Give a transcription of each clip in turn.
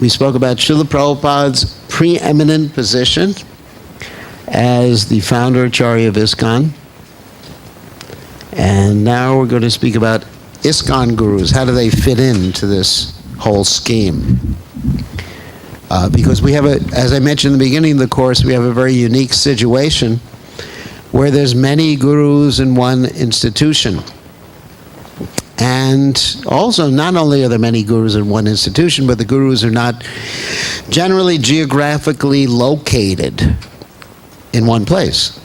We spoke about Srila Prabhupada's preeminent position as the founder Acharya of ISKCON. And now we're going to speak about ISKCON gurus. How do they fit into this whole scheme? Because we have, as I mentioned in the beginning of the course, we have a very unique situation where there's many gurus in one institution. And also, not only are there many gurus in one institution, but the gurus are not generally geographically located in one place.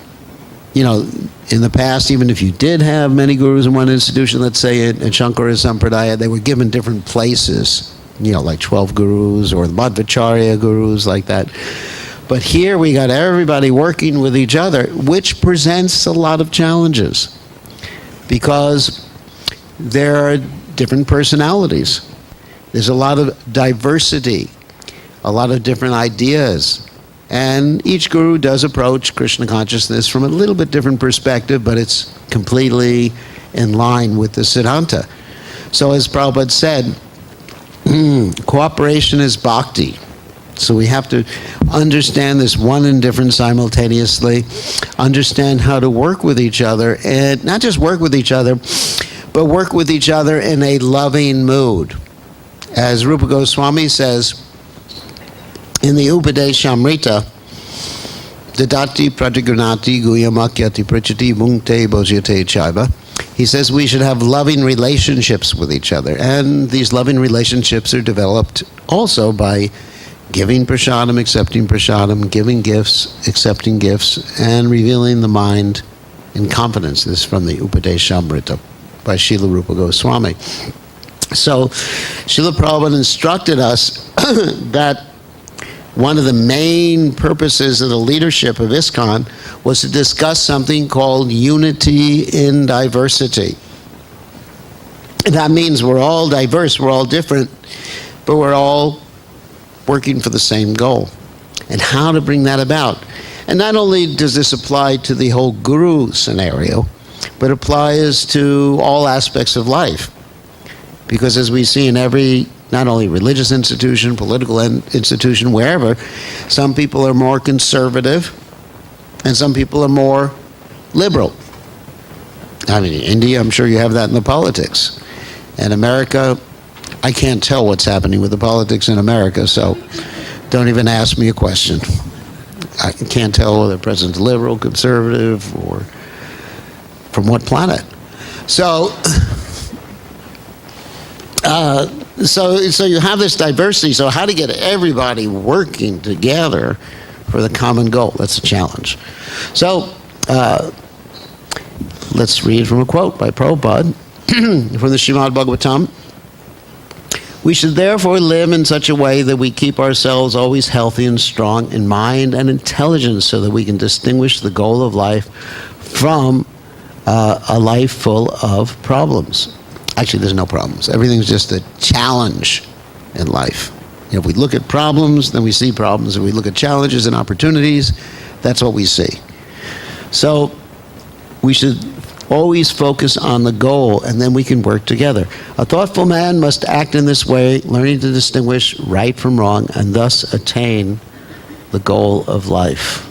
You know, in the past, even if you did have many gurus in one institution, let's say in Shankara Sampradaya, they were given different places, you know, like 12 gurus or the Madhvacharya gurus, like that. But here we got everybody working with each other, which presents a lot of challenges because there are different personalities. There's a lot of diversity, a lot of different ideas. And each guru does approach Krishna consciousness from a little bit different perspective, but it's completely in line with the Siddhanta. So as Prabhupada said, cooperation is bhakti. So we have to understand this one and different simultaneously, understand how to work with each other, and not just work with each other, but work with each other in a loving mood. As Rupa Goswami says in the Upadeshamrita, Dadati pratigunati guyamakyati prachati bhungte bhojyate chaiva. He says we should have loving relationships with each other. And these loving relationships are developed also by giving prasadam, accepting prasadam, giving gifts, accepting gifts, and revealing the mind in confidence. This is from the Upadeshamrita by Srila Rupa Goswami. So Srila Prabhupada instructed us that one of the main purposes of the leadership of ISKCON was to discuss something called unity in diversity. And that means we're all diverse, we're all different, but we're all working for the same goal. And how to bring that about. And not only does this apply to the whole guru scenario, but applies to all aspects of life. Because as we see in every, not only religious institution, political institution, wherever, some people are more conservative and some people are more liberal. I mean, in India, I'm sure you have that in the politics. In America, I can't tell what's happening with the politics in America, so don't even ask me a question. I can't tell whether the president's liberal, conservative, or from what planet. So you have this diversity. So how to get everybody working together for the common goal? That's a challenge. So let's read from a quote by Prabhupada from the Srimad Bhagavatam. We should therefore live in such a way that we keep ourselves always healthy and strong in mind and intelligence so that we can distinguish the goal of life from a life full of problems. Actually, there's no problems. Everything's just a challenge in life. You know, if we look at problems, then we see problems. If we look at challenges and opportunities, that's what we see. So we should always focus on the goal, and then we can work together. A thoughtful man must act in this way, learning to distinguish right from wrong, and thus attain the goal of life.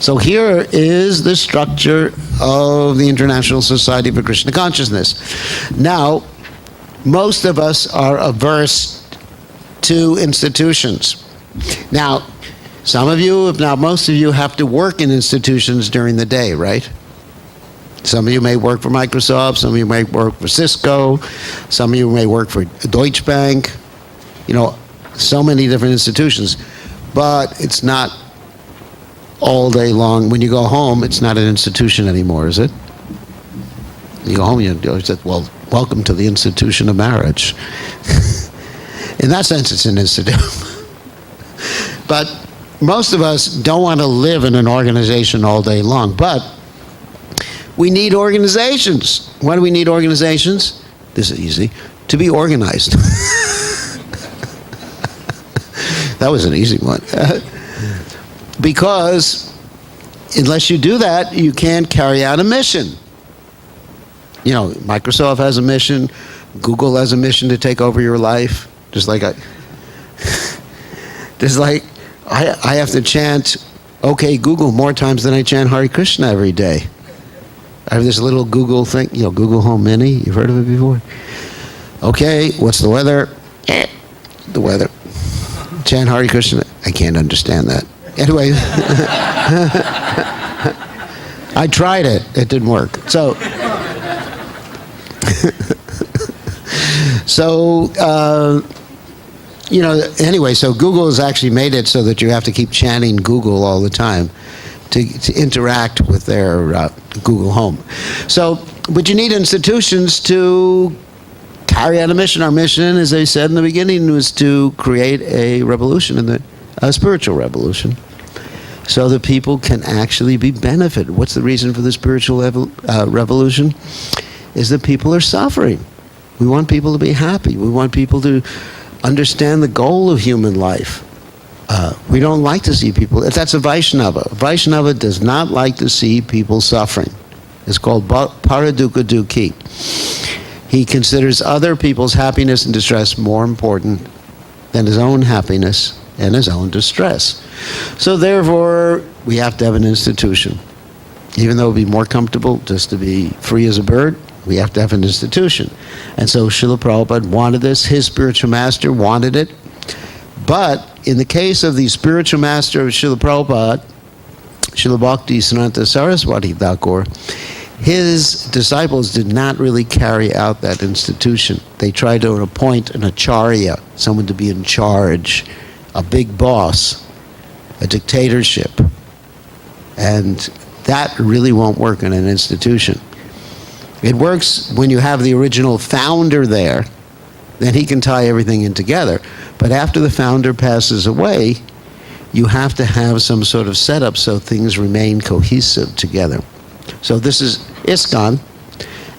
So here is the structure of the International Society for Krishna Consciousness. Now, most of us are averse to institutions. Now, some of you, if not most of you, have to work in institutions during the day, right? Some of you may work for Microsoft, some of you may work for Cisco, some of you may work for Deutsche Bank, you know, so many different institutions. But it's not all day long. When you go home, it's not an institution anymore, is it? You go home, you say, well, welcome to the institution of marriage. In that sense, it's an institution. But most of us don't want to live in an organization all day long. But we need organizations. Why do we need organizations? This is easy. To be organized. That was an easy one. Because unless you do that, you can't carry out a mission. You know, Microsoft has a mission. Google has a mission to take over your life. Just like I have to chant "Okay Google" more times than I chant Hare Krishna every day. I have this little Google thing, Google Home Mini. You've heard of it before? Okay, what's the weather? The weather. Chant Hare Krishna. I can't understand that. Anyway, I tried it. It didn't work. Anyway, so Google has actually made it so that you have to keep chanting Google all the time to interact with their Google Home. But you need institutions to carry out a mission. Our mission, as I said in the beginning, was to create a revolution, a spiritual revolution, so that people can actually be benefited. What's the reason for the spiritual revolution? Is that people are suffering. We want people to be happy. We want people to understand the goal of human life. We don't like to see people. That's a Vaishnava. Vaishnava does not like to see people suffering. It's called Paradukkha Dukhi. He considers other people's happiness and distress more important than his own happiness and his own distress. So therefore, we have to have an institution. Even though it would be more comfortable just to be free as a bird, we have to have an institution. And so Srila Prabhupada wanted this. His spiritual master wanted it. But in the case of the spiritual master of Srila Prabhupada, Srila Bhakti Siddhanta Saraswati Thakur, his disciples did not really carry out that institution. They tried to appoint an acharya, someone to be in charge, a big boss, a dictatorship. And that really won't work in an institution. It works when you have the original founder there, then he can tie everything in together. But after the founder passes away, you have to have some sort of setup so things remain cohesive together. So this is ISKCON,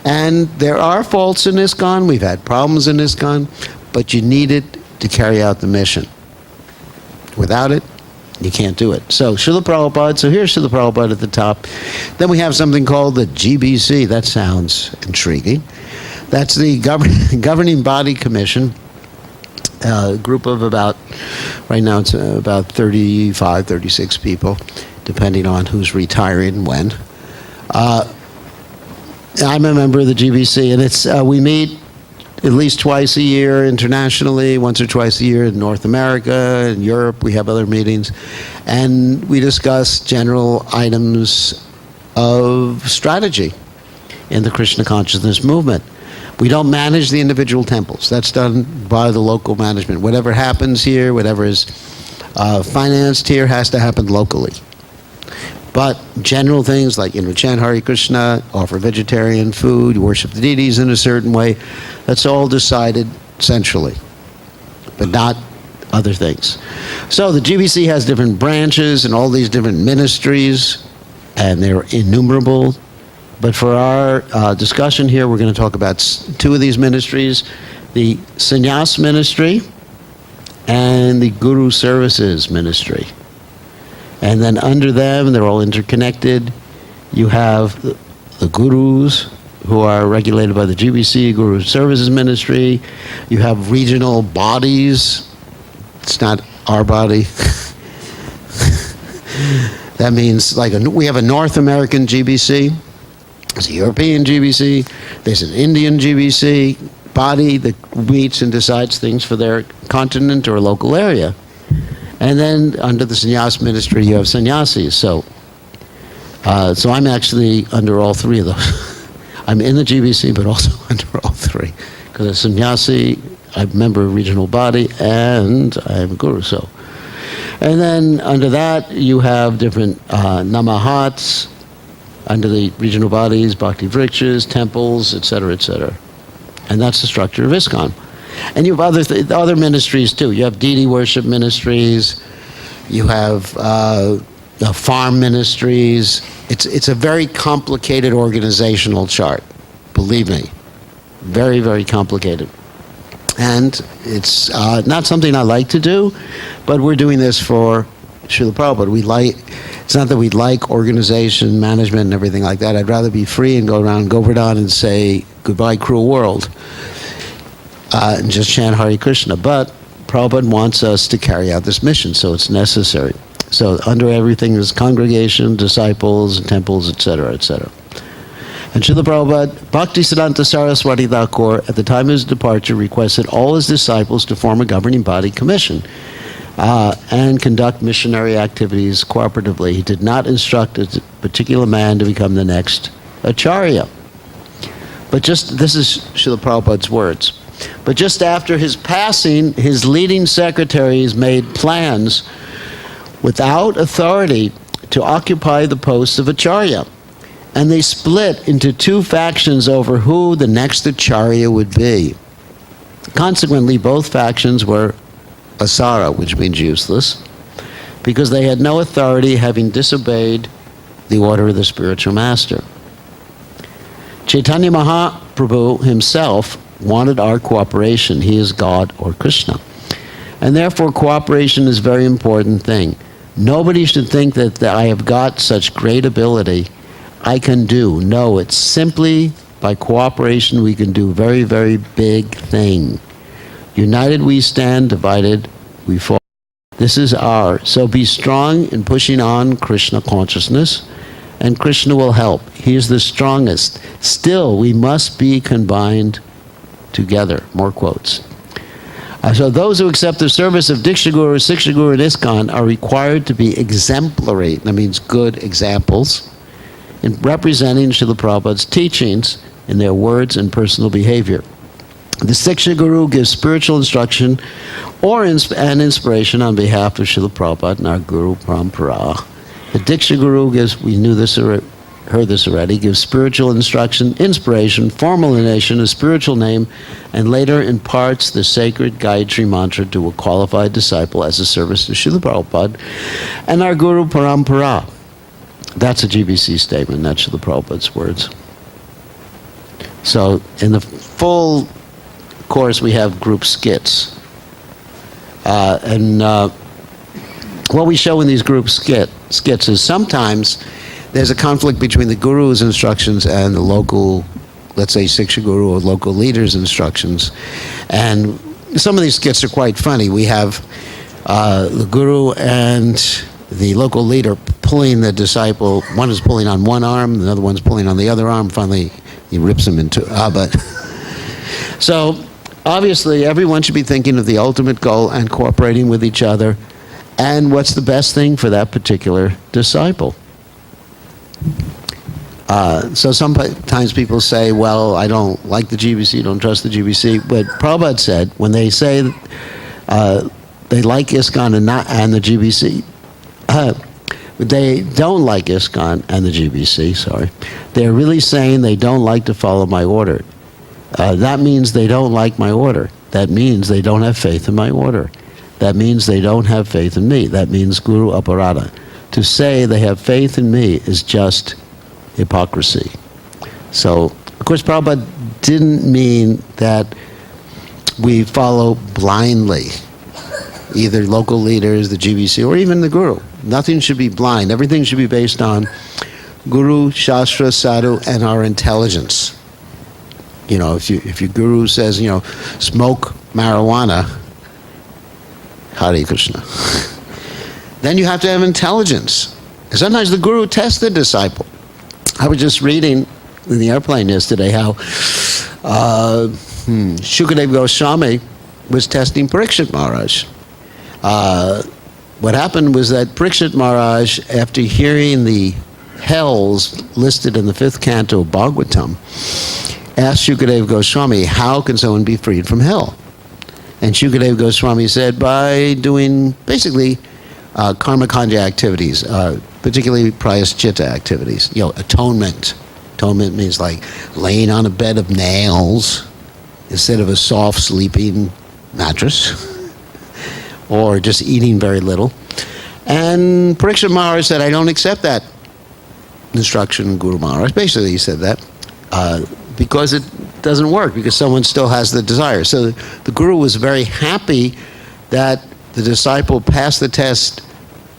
and there are faults in ISKCON. We've had problems in ISKCON, but you need it to carry out the mission. Without it, you can't do it. So Srila Prabhupada, so here's Srila Prabhupada at the top. Then we have something called the GBC. That sounds intriguing. That's the Governing Body Commission, a group of right now it's about 35, 36 people, depending on who's retiring and when. I'm a member of the GBC, and it's we meet at least twice a year internationally, once or twice a year in North America, in Europe. We have other meetings, and we discuss general items of strategy in the Krishna consciousness movement. We don't manage the individual temples. That's done by the local management. Whatever happens here, whatever is financed here, has to happen locally. But general things like, chant Hare Krishna, offer vegetarian food, worship the deities in a certain way, that's all decided centrally, but not other things. So the GBC has different branches and all these different ministries, and they're innumerable. But for our discussion here, we're going to talk about two of these ministries, the Sannyas Ministry and the Guru Services Ministry. And then under them, they're all interconnected. You have the gurus, who are regulated by the GBC, Guru Services Ministry. You have regional bodies. It's not our body. That means we have a North American GBC. There's a European GBC. There's an Indian GBC body that meets and decides things for their continent or local area. And then under the sannyas ministry, you have sannyasis. So I'm actually under all three of those. I'm in the GBC, but also under all three. Because as sannyasi, I'm a member of regional body, and I'm a guru. So, and then under that, you have different namahats under the regional bodies, bhakti vrikshas, temples, etc., etc. And that's the structure of ISKCON. And you have other ministries too. You have deity worship ministries. You have farm ministries. It's a very complicated organizational chart. Believe me, very, very complicated. And it's not something I like to do, but we're doing this for Srila Prabhupada. It's not that we like organization, management, and everything like that. I'd rather be free and go around Govardhan and say, goodbye, cruel world. and just chant Hare Krishna. But Prabhupada wants us to carry out this mission, so it's necessary. So under everything is congregation, disciples, temples, etc., etc. And Srila Prabhupada, Bhaktisiddhanta Saraswati Thakur, at the time of his departure, requested all his disciples to form a governing body commission and conduct missionary activities cooperatively. He did not instruct a particular man to become the next Acharya. But this is Srila Prabhupada's words. But just after his passing, his leading secretaries made plans without authority to occupy the post of Acharya. And they split into two factions over who the next Acharya would be. Consequently, both factions were asara, which means useless, because they had no authority, having disobeyed the order of the spiritual master. Chaitanya Mahaprabhu himself wanted our cooperation. He is God or Krishna. And therefore, cooperation is a very important thing. Nobody should think that I have got such great ability I can do. No, it's simply by cooperation we can do very, very big thing. United we stand, divided we fall. This is ours. So be strong in pushing on Krishna consciousness, and Krishna will help. He is the strongest. Still, we must be combined together. More quotes. So those who accept the service of Diksha Guru, Siksha Guru, and ISKCON are required to be exemplary. That means good examples in representing Srila Prabhupada's teachings in their words and personal behavior. The Siksha Guru gives spiritual instruction and inspiration on behalf of Srila Prabhupada and our Guru Parampara. The Diksha Guru gives, we knew this already, heard this already, gives spiritual instruction, inspiration, formalization, a spiritual name, and later imparts the sacred Gayatri mantra to a qualified disciple as a service to Srila Prabhupada and our Guru Parampara. That's a GBC statement, that's Srila Prabhupada's words. So in the full course we have group skits. What we show in these group skits is sometimes there's a conflict between the Guru's instructions and the local, let's say Siksha Guru or local leader's instructions. And some of these skits are quite funny. We have the Guru and the local leader pulling the disciple. One is pulling on one arm, the other one's pulling on the other arm. Finally, he rips him into but so obviously everyone should be thinking of the ultimate goal and cooperating with each other and what's the best thing for that particular disciple. So sometimes people say, well, I don't like the GBC, don't trust the GBC. But Prabhupada said, when they say they like ISKCON and the GBC, they don't like ISKCON and the GBC, sorry. They're really saying they don't like to follow my order. That means they don't like my order. That means they don't have faith in my order. That means they don't have faith in me. That means Guru Aparada. To say they have faith in me is just hypocrisy. So, of course, Prabhupada didn't mean that we follow blindly either local leaders, the GBC, or even the Guru. Nothing should be blind. Everything should be based on Guru, Shastra, Sadhu, and our intelligence. You know, if your Guru says, smoke marijuana, Hare Krishna, then you have to have intelligence. And sometimes the Guru tests the disciple. I was just reading in the airplane yesterday how Shukadeva Goswami was testing Parikshit Maharaj. What happened was that Parikshit Maharaj, after hearing the hells listed in the 5th canto of Bhagavatam, asked Shukadeva Goswami, how can someone be freed from hell? And Shukadeva Goswami said, by doing basically karma kanja activities, particularly prayaschitta activities, atonement. Atonement means like laying on a bed of nails instead of a soft sleeping mattress, or just eating very little. And Parikshit Maharaj said, I don't accept that instruction, Guru Maharaj. Basically, he said that because it doesn't work, because someone still has the desire. So the Guru was very happy that the disciple passed the test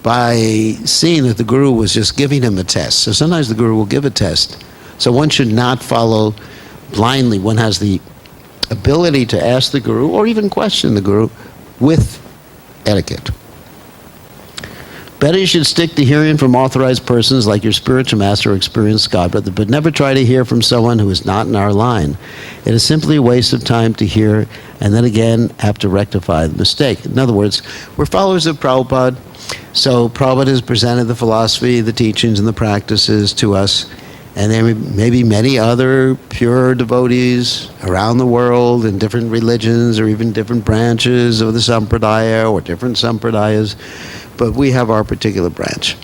by seeing that the Guru was just giving him a test. So sometimes the Guru will give a test. So one should not follow blindly. One has the ability to ask the Guru or even question the Guru with etiquette. Better you should stick to hearing from authorized persons like your spiritual master or experienced godbrother, but never try to hear from someone who is not in our line. It is simply a waste of time to hear and then again have to rectify the mistake. In other words, we're followers of Prabhupada, so Prabhupada has presented the philosophy, the teachings, and the practices to us, and there may be many other pure devotees around the world in different religions or even different branches of the sampradaya or different sampradayas, but we have our particular branch.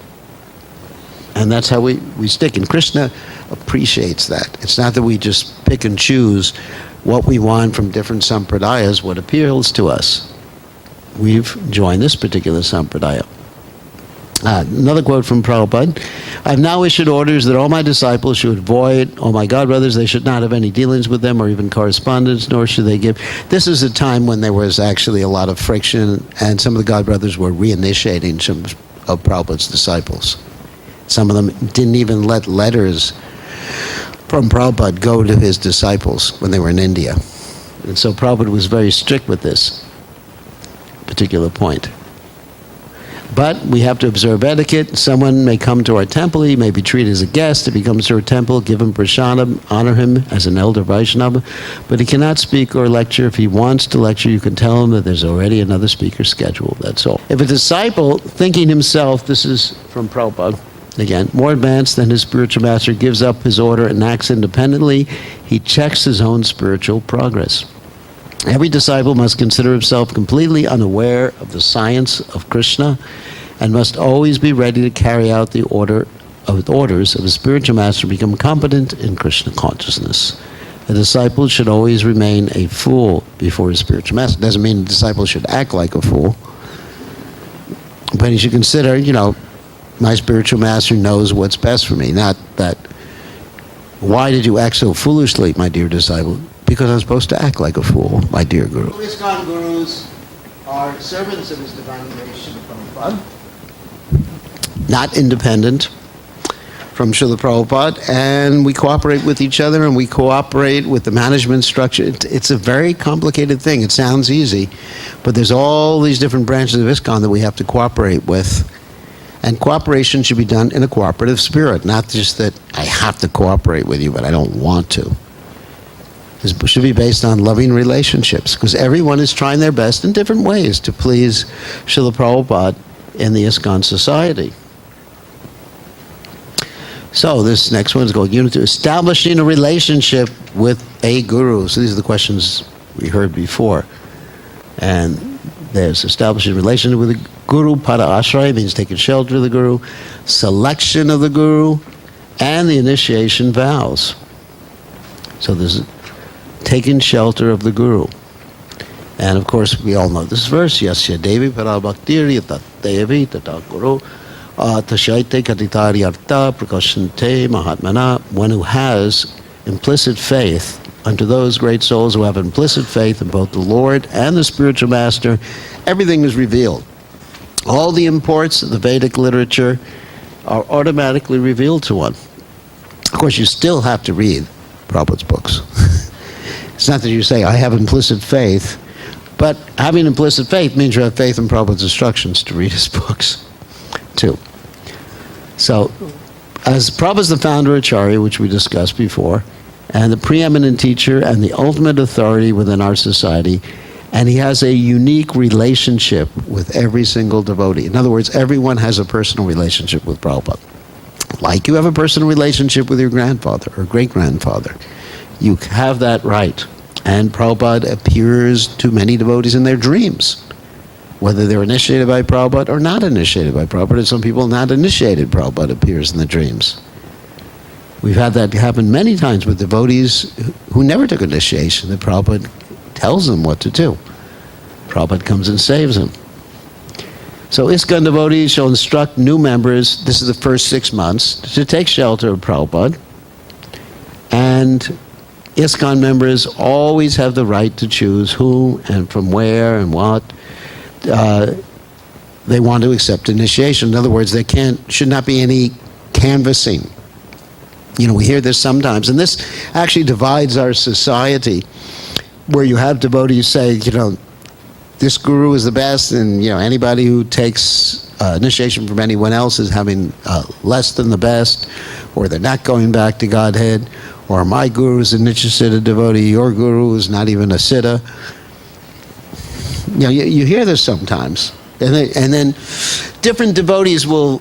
And that's how we stick. And Krishna appreciates that. It's not that we just pick and choose what we want from different sampradayas, what appeals to us. We've joined this particular sampradaya. Another quote from Prabhupada. I have now issued orders that all my disciples should avoid, all my godbrothers, they should not have any dealings with them or even correspondence, nor should they give. This is a time when there was actually a lot of friction, and some of the godbrothers were reinitiating some of Prabhupada's disciples. Some of them didn't even let letters from Prabhupada go to his disciples when they were in India. And so Prabhupada was very strict with this particular point. But we have to observe etiquette. Someone may come to our temple, he may be treated as a guest. If he comes to our temple, give him prasadam, honor him as an elder Vaishnava. But he cannot speak or lecture. If he wants to lecture, you can tell him that there's already another speaker scheduled. That's all. If a disciple, thinking himself, this is from Prabhupada, again, more advanced than his spiritual master, gives up his order and acts independently, he checks his own spiritual progress. Every disciple must consider himself completely unaware of the science of Krishna and must always be ready to carry out the orders of a spiritual master, become competent in Krishna consciousness. A disciple should always remain a fool before his spiritual master. Doesn't mean a disciple should act like a fool, but he should consider, my spiritual master knows what's best for me. Not that, why did you act so foolishly, my dear disciple? Because I'm supposed to act like a fool, my dear Guru. ISKCON Gurus are servants of His Divine Grace, Srila Prabhupada, not independent from Srila Prabhupada, and we cooperate with each other and we cooperate with the management structure. It's a very complicated thing. It sounds easy, but there's all these different branches of ISKCON that we have to cooperate with. And cooperation should be done in a cooperative spirit, not just that I have to cooperate with you, but I don't want to. This should be based on loving relationships, because everyone is trying their best in different ways to please Srila Prabhupada in the ISKCON society. So this next one is called Unity, establishing a relationship with a guru. So these are the questions we heard before. And there's establishing a relationship with a guru. Pada ashraya means taking shelter of the guru. Selection of the guru. And the initiation vows. So there's taking shelter of the Guru. And of course, we all know this verse, Yasya Devi Parabhaktiri Tat Devi Tata Guru Tashaite Katitari Arta Prakashante Mahatmana. One who has implicit faith unto those great souls who have implicit faith in both the Lord and the spiritual master, everything is revealed. All the imports of the Vedic literature are automatically revealed to one. Of course, you still have to read Prabhupada's books. It's not that you say, I have implicit faith, but having implicit faith means you have faith in Prabhupada's instructions to read his books, too. So, as Prabhupada is the founder Acharya, which we discussed before, and the preeminent teacher and the ultimate authority within our society, and he has a unique relationship with every single devotee. In other words, everyone has a personal relationship with Prabhupada. Like you have a personal relationship with your grandfather or great-grandfather. You have that right. And Prabhupada appears to many devotees in their dreams, whether they're initiated by Prabhupada or not initiated by Prabhupada. And some people not initiated, Prabhupada appears in the dreams. We've had that happen many times with devotees who never took initiation, that Prabhupada tells them what to do. Prabhupada comes and saves them. So ISKCON devotees shall instruct new members, this is the first 6 months, to take shelter of Prabhupada. And ISKCON members always have the right to choose who and from where and what they want to accept initiation. In other words, should not be any canvassing. We hear this sometimes, and this actually divides our society. where you have devotees say, this guru is the best, and anybody who takes initiation from anyone else is having less than the best, or they're not going back to Godhead, or my guru is a Nityasiddha devotee, your guru is not even a Siddha. You hear this sometimes, and then different devotees will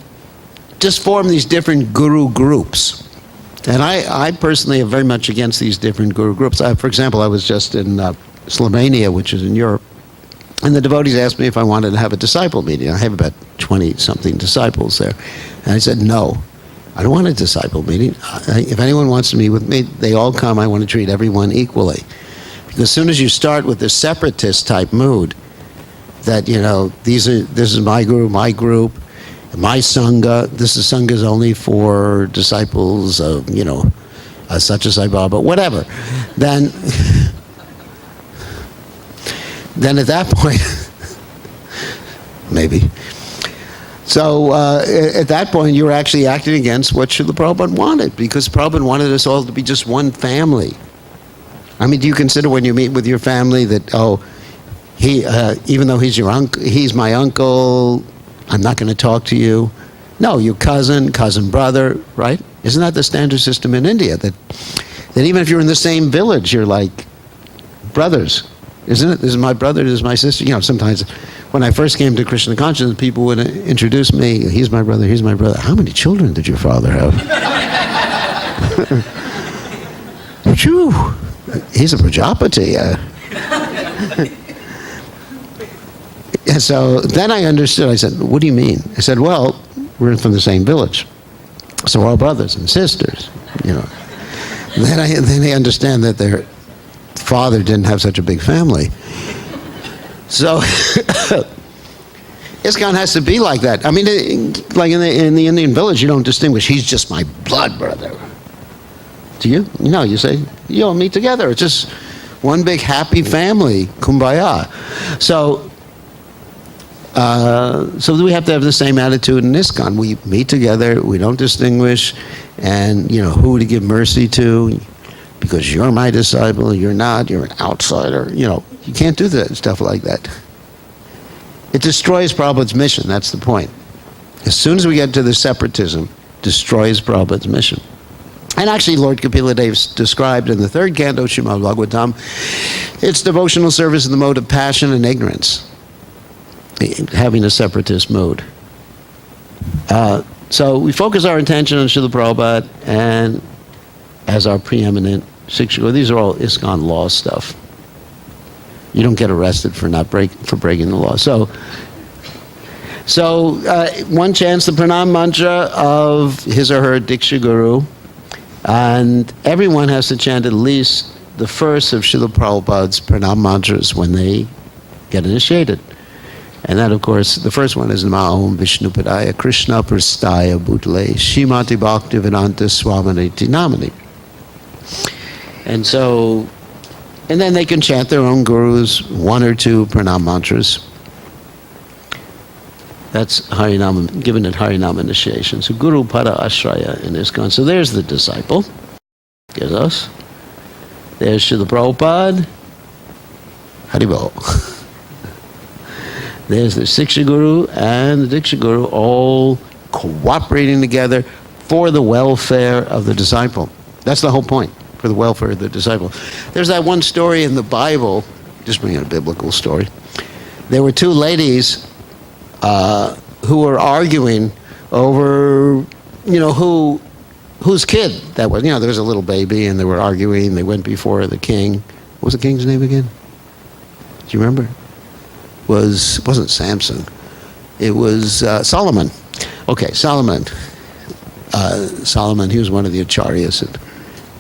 just form these different guru groups. And I personally am very much against these different guru groups. For example, I was just in Slovenia, which is in Europe, and the devotees asked me if I wanted to have a disciple meeting. I have about 20-something disciples there. And I said, no, I don't want a disciple meeting. If anyone wants to meet with me, they all come. I want to treat everyone equally. Because as soon as you start with this separatist type mood, that, this is my guru, my group, my Sangha, this is Sangha's only for disciples of, such as Sai Baba, whatever, then at that point, maybe. So at that point, you're actually acting against what Srila Prabhupada wanted, because Prabhupada wanted us all to be just one family. I mean, do you consider when you meet with your family that, he, even though he's your uncle, he's my uncle, I'm not going to talk to you? No, your cousin brother, right? Isn't that the standard system in India? That even if you're in the same village, you're like brothers, isn't it? This is my brother, this is my sister. Sometimes when I first came to Krishna consciousness, people would introduce me. He's my brother, he's my brother. How many children did your father have? Phew, he's a Prajapati. And so then I understood. I said, what do you mean? I said, well, we're from the same village, so we're all brothers and sisters, Then I understand that their father didn't have such a big family. So ISKCON has to be like that. I mean, like in the Indian village, you don't distinguish. He's just my blood brother. Do you? No, you say, all meet together. It's just one big happy family, kumbaya. So we have to have the same attitude in ISKCON. We meet together, we don't distinguish, and who to give mercy to, because you're my disciple, you're not, you're an outsider. You can't do that stuff like that. It destroys Prabhupada's mission. That's the point. As soon as we get to the separatism, destroys Prabhupada's mission. And actually, Lord Kapila Dev described in the third canto, Srimad Bhagavatam, it's devotional service in the mode of passion and ignorance, having a separatist mode. So we focus our attention on Srila Prabhupada and as our preeminent Shiksha. These are all ISKCON law stuff. You don't get arrested for breaking the law. So one chants the pranam mantra of his or her Diksha Guru, and everyone has to chant at least the first of Srila Prabhupada's pranam mantras when they get initiated. And that, of course, the first one is Nama Om Vishnupadaya Krishna Prastaya Bhutale Shrimati Bhaktivedanta Swaminiti Namani. And then they can chant their own gurus, one or two pranam mantras. That's Harinam, given at Harinam initiation. So Guru Pada Ashraya in ISKCON. So there's the disciple. There's us. There's Srila Prabhupada. Haribol. There's the Shiksha Guru and the Diksha Guru all cooperating together for the welfare of the disciple. That's the whole point, for the welfare of the disciple. There's that one story in the Bible, just bring in a biblical story. There were two ladies who were arguing over, whose kid that was. There was a little baby and they were arguing. They went before the king. What was the king's name again? Do you remember? Wasn't Samson. It was Solomon. Okay, Solomon. Solomon, he was one of the acharyas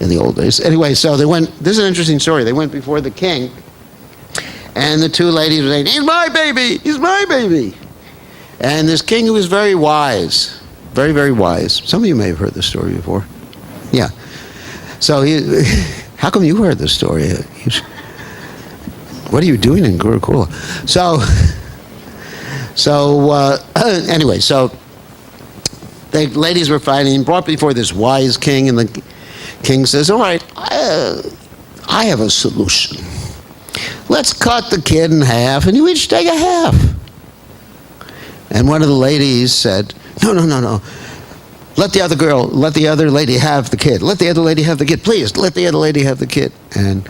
in the old days. Anyway, so they went, this is an interesting story. They went before the king, and the two ladies were saying, he's my baby, he's my baby. And this king who was very wise, very, very wise. Some of you may have heard this story before. Yeah. So how come you heard this story? What are you doing in Gurukula? Anyway, so the ladies were fighting, brought before this wise king, and the king says, all right, I have a solution. let's cut the kid in half and you each take a half. And one of the ladies said, no. Let the other lady have the kid. Let the other lady have the kid. Please, let the other lady have the kid. And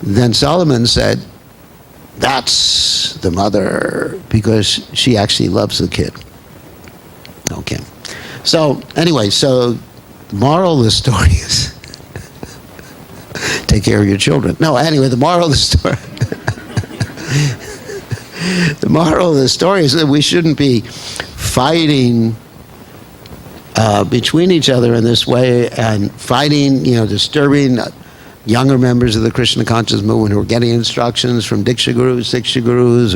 then Solomon said, that's the mother, because she actually loves the kid. Okay. So, anyway, the moral of the story is take care of your children. No, anyway, the moral of the story the moral of the story is that we shouldn't be fighting between each other in this way, and fighting, disturbing younger members of the Krishna conscious movement who are getting instructions from Diksha Gurus, Siksha Gurus,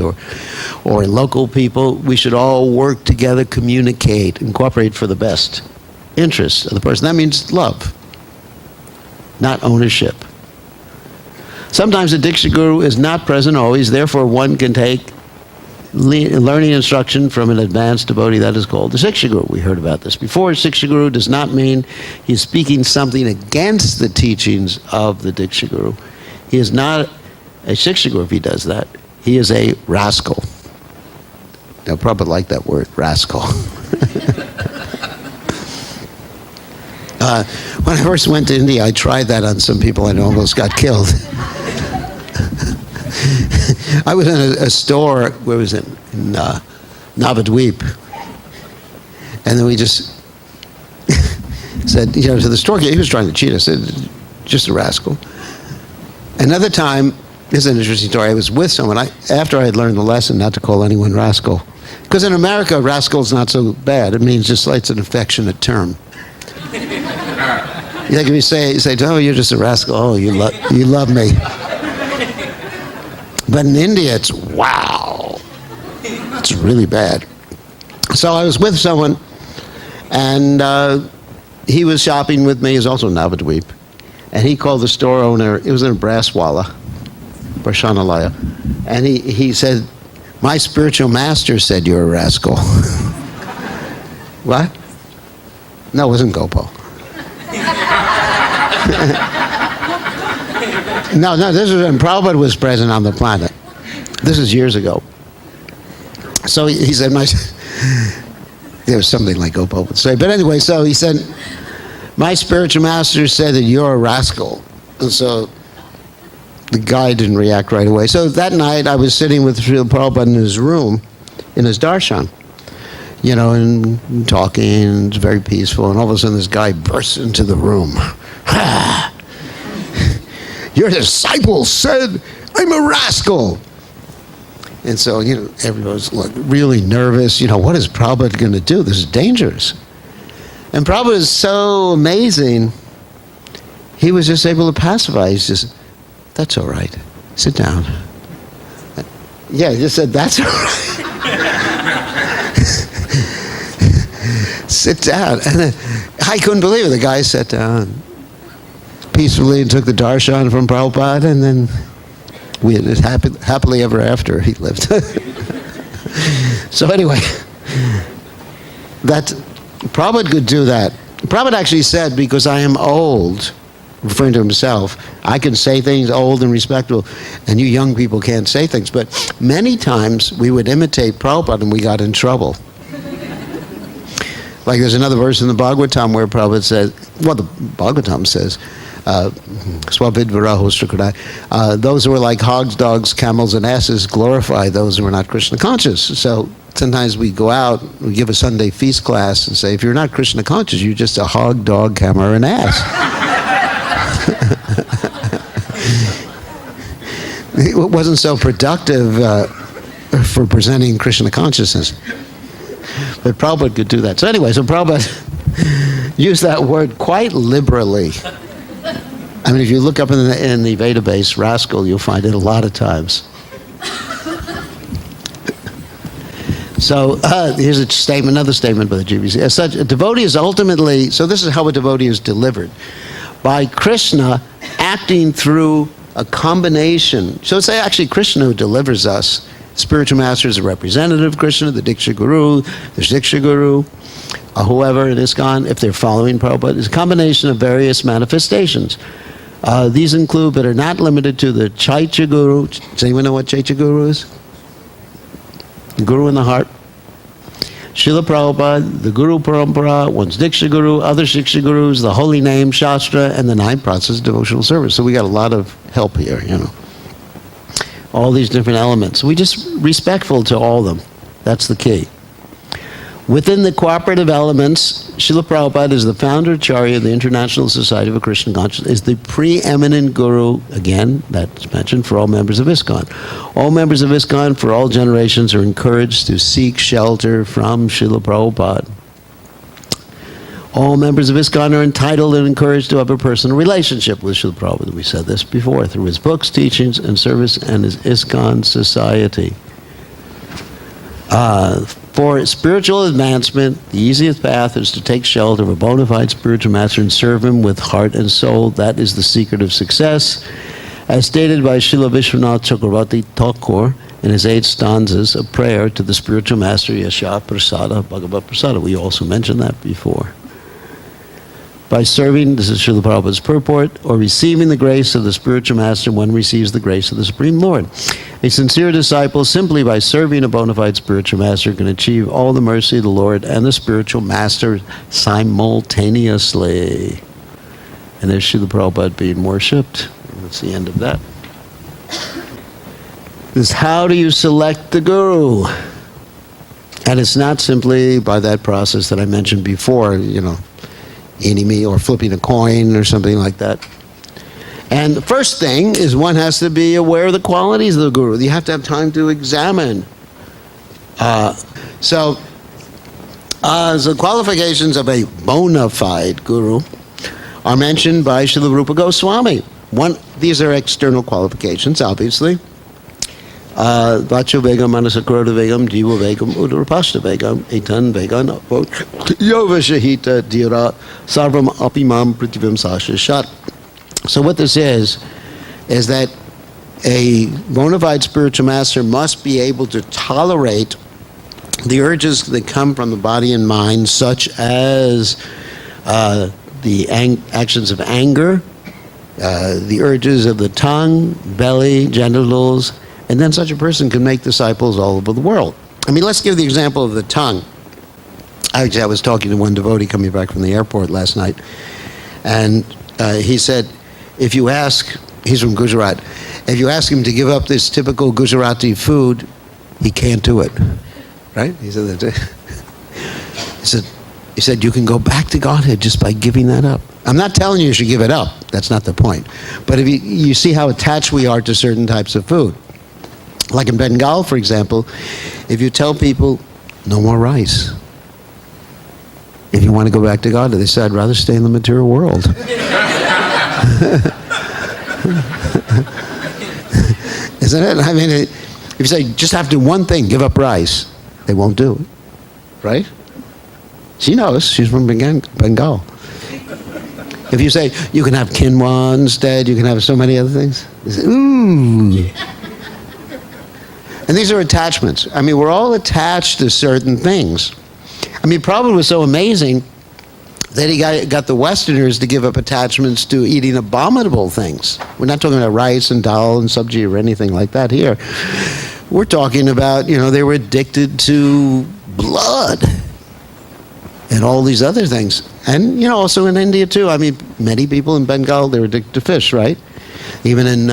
or local people. We should all work together, communicate, and cooperate for the best interests of the person. That means love, not ownership. Sometimes a Diksha Guru is not present always, therefore one can take learning instruction from an advanced devotee. That is called the Siksha Guru. We heard about this before. Siksha Guru does not mean he's speaking something against the teachings of the Diksha Guru. He is not a Siksha Guru if he does that. He is a rascal. Now, Prabhupada liked that word, rascal. When I first went to India, I tried that on some people and almost got killed. I was in a store, where was it? In Navadweep. And then we just said, to the storekeeper, he was trying to cheat us, just a rascal. Another time, this is an interesting story, I was with someone, after I had learned the lesson not to call anyone rascal. Because in America, rascal's not so bad. It means just like it's an affectionate term. Like if you say, oh, you're just a rascal, oh, you love me. But in India, it's wow. It's really bad. So I was with someone, and he was shopping with me. He was also in Navadweep. And he called the store owner, it was in a Braswala, Prashanalaya. And he said, my spiritual master said you're a rascal. What? No, it wasn't Gopal. No, this was when Prabhupada was present on the planet. This is years ago. So he said, there was something like Gopal would say. But anyway, so he said, my spiritual master said that you're a rascal. And so the guy didn't react right away. So that night I was sitting with Srila Prabhupada in his room, in his darshan, and talking, and it's very peaceful. And all of a sudden this guy bursts into the room. Your disciple said I'm a rascal. And so, everyone's really nervous. What is Prabhupada going to do? This is dangerous. And Prabhupada is so amazing. He was just able to pacify. He's just, that's all right. Sit down. Yeah, he just said, that's all right. Sit down. And I couldn't believe it. The guy sat down peacefully and took the darshan from Prabhupada, and then we lived happily ever after. He lived. So anyway, Prabhupada could do that. Prabhupada actually said, because I am old, referring to himself, I can say things old and respectable, and you young people can't say things. But many times we would imitate Prabhupada and we got in trouble. Like there's another verse in the Bhagavatam where Prabhupada says, the Bhagavatam says, those who were like hogs, dogs, camels, and asses glorify those who are not Krishna conscious. So sometimes we go out, we give a Sunday feast class and say, if you're not Krishna conscious, you're just a hog, dog, camel, or an ass. It wasn't so productive for presenting Krishna consciousness. But Prabhupada could do that. So anyway, Prabhupada used that word quite liberally. I mean, if you look up in the database, rascal, you'll find it a lot of times. So here's a statement, another statement by the GBC. As such, a devotee is ultimately, so this is how a devotee is delivered. By Krishna acting through a combination. So it's actually Krishna who delivers us. Spiritual master is a representative of Krishna, the Diksha Guru, the Siksha Guru, whoever in ISKCON, if they're following Prabhupada. It's a combination of various manifestations. These include, but are not limited to, the Chaitya Guru. Does anyone know what Chaitya Guru is? The Guru in the heart. Srila Prabhupada, the Guru Parampara, one's Diksha Guru, other Shiksha Gurus, the holy name, Shastra, and the 9 processes of devotional service. So we got a lot of help here, All these different elements. We just respectful to all of them. That's the key. Within the cooperative elements, Srila Prabhupada is the founder Acharya of the International Society of Krishna Consciousness, is the preeminent guru, again, that's mentioned, for all members of ISKCON. All members of ISKCON for all generations are encouraged to seek shelter from Srila Prabhupada. All members of ISKCON are entitled and encouraged to have a personal relationship with Srila Prabhupada. We said this before, through his books, teachings, and service, and his ISKCON society. For spiritual advancement, the easiest path is to take shelter of a bona fide spiritual master and serve him with heart and soul. That is the secret of success. As stated by Srila Vishwanath Chakravarti Thakur in his 8 stanzas of prayer to the spiritual master Yasha Prasada Bhagavat Prasada. We also mentioned that before. By serving, this is Srila Prabhupada's purport, or receiving the grace of the spiritual master, one receives the grace of the Supreme Lord. A sincere disciple, simply by serving a bona fide spiritual master, can achieve all the mercy of the Lord and the spiritual master simultaneously. And there's Srila Prabhupada being worshipped. That's the end of that. This is how do you select the guru? And it's not simply by that process that I mentioned before, eating me or flipping a coin or something like that. And the first thing is one has to be aware of the qualities of the guru. You have to have time to examine. So the qualifications of a bona fide guru are mentioned by Srila Rupa Goswami. These are external qualifications, obviously. Vacho Vegam, Manasakroda Vegam, Jiva Vegam, Udurapashta Vegam, Etan Vegan, Yova Shahita, Dira, Sarvam Apimam Pritivam Sasha Shat. So what this is that a bona fide spiritual master must be able to tolerate the urges that come from the body and mind, such as the actions of anger, the urges of the tongue, belly, genitals, and then such a person can make disciples all over the world. Let's give the example of the tongue. Actually, I was talking to one devotee coming back from the airport last night, and he said, if you ask, he's from Gujarat, if you ask him to give up this typical Gujarati food, he can't do it. Right? He said, you can go back to Godhead just by giving that up. I'm not telling you should give it up. That's not the point. But if you see how attached we are to certain types of food. Like in Bengal, for example, if you tell people, no more rice. If you want to go back to God, they say, I'd rather stay in the material world. Isn't it? If you say, just have to do one thing, give up rice, they won't do it. Right? She knows. She's from Bengal. If you say, you can have quinoa instead, you can have so many other things, they say, ooh. And these are attachments. We're all attached to certain things. Prabhupada was so amazing that he got the Westerners to give up attachments to eating abominable things. We're not talking about rice and dal and sabji or anything like that here. We're talking about, they were addicted to blood and all these other things. And, also in India too. Many people in Bengal, they're addicted to fish, right? Even in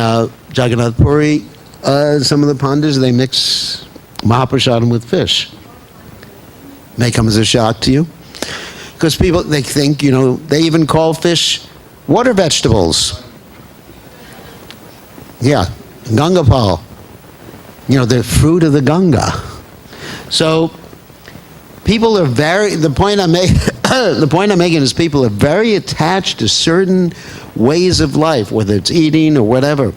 Jagannath Puri, some of the pandas, they mix Mahaprasadam with fish. May come as a shock to you. Because people, they think, they even call fish water vegetables. Yeah, Gangapal. The fruit of the Ganga. So, people are the point I'm making is people are very attached to certain ways of life, whether it's eating or whatever.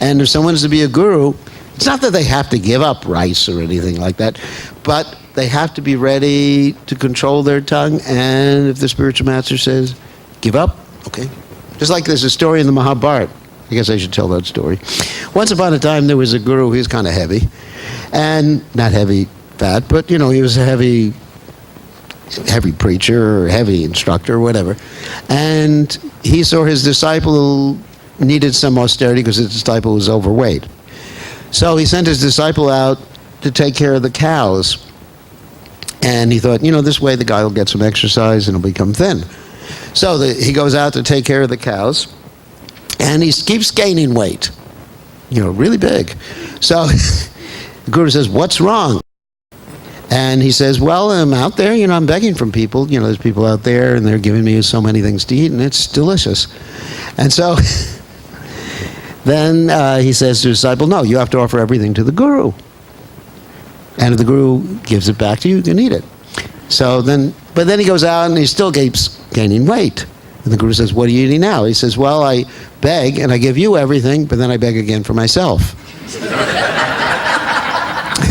And if someone's to be a guru, it's not that they have to give up rice or anything like that, but they have to be ready to control their tongue, and if the spiritual master says, give up, okay. Just like there's a story in the Mahabharata. I guess I should tell that story. Once upon a time, there was a guru, he was kind of heavy, and not heavy fat, but, he was a heavy heavy preacher or heavy instructor or whatever. And he saw his disciple needed some austerity because his disciple was overweight. So he sent his disciple out to take care of the cows. And he thought, this way the guy will get some exercise and he'll become thin. So he goes out to take care of the cows, and he keeps gaining weight, really big. So the Guru says, what's wrong? And he says, well, I'm out there, I'm begging from people. There's people out there, and they're giving me so many things to eat, and it's delicious. And so then he says to his disciple, no, you have to offer everything to the Guru. And if the Guru gives it back to you, you can eat it. But then he goes out and he still keeps gaining weight. And the Guru says, what are you eating now? He says, well, I beg and I give you everything, but then I beg again for myself.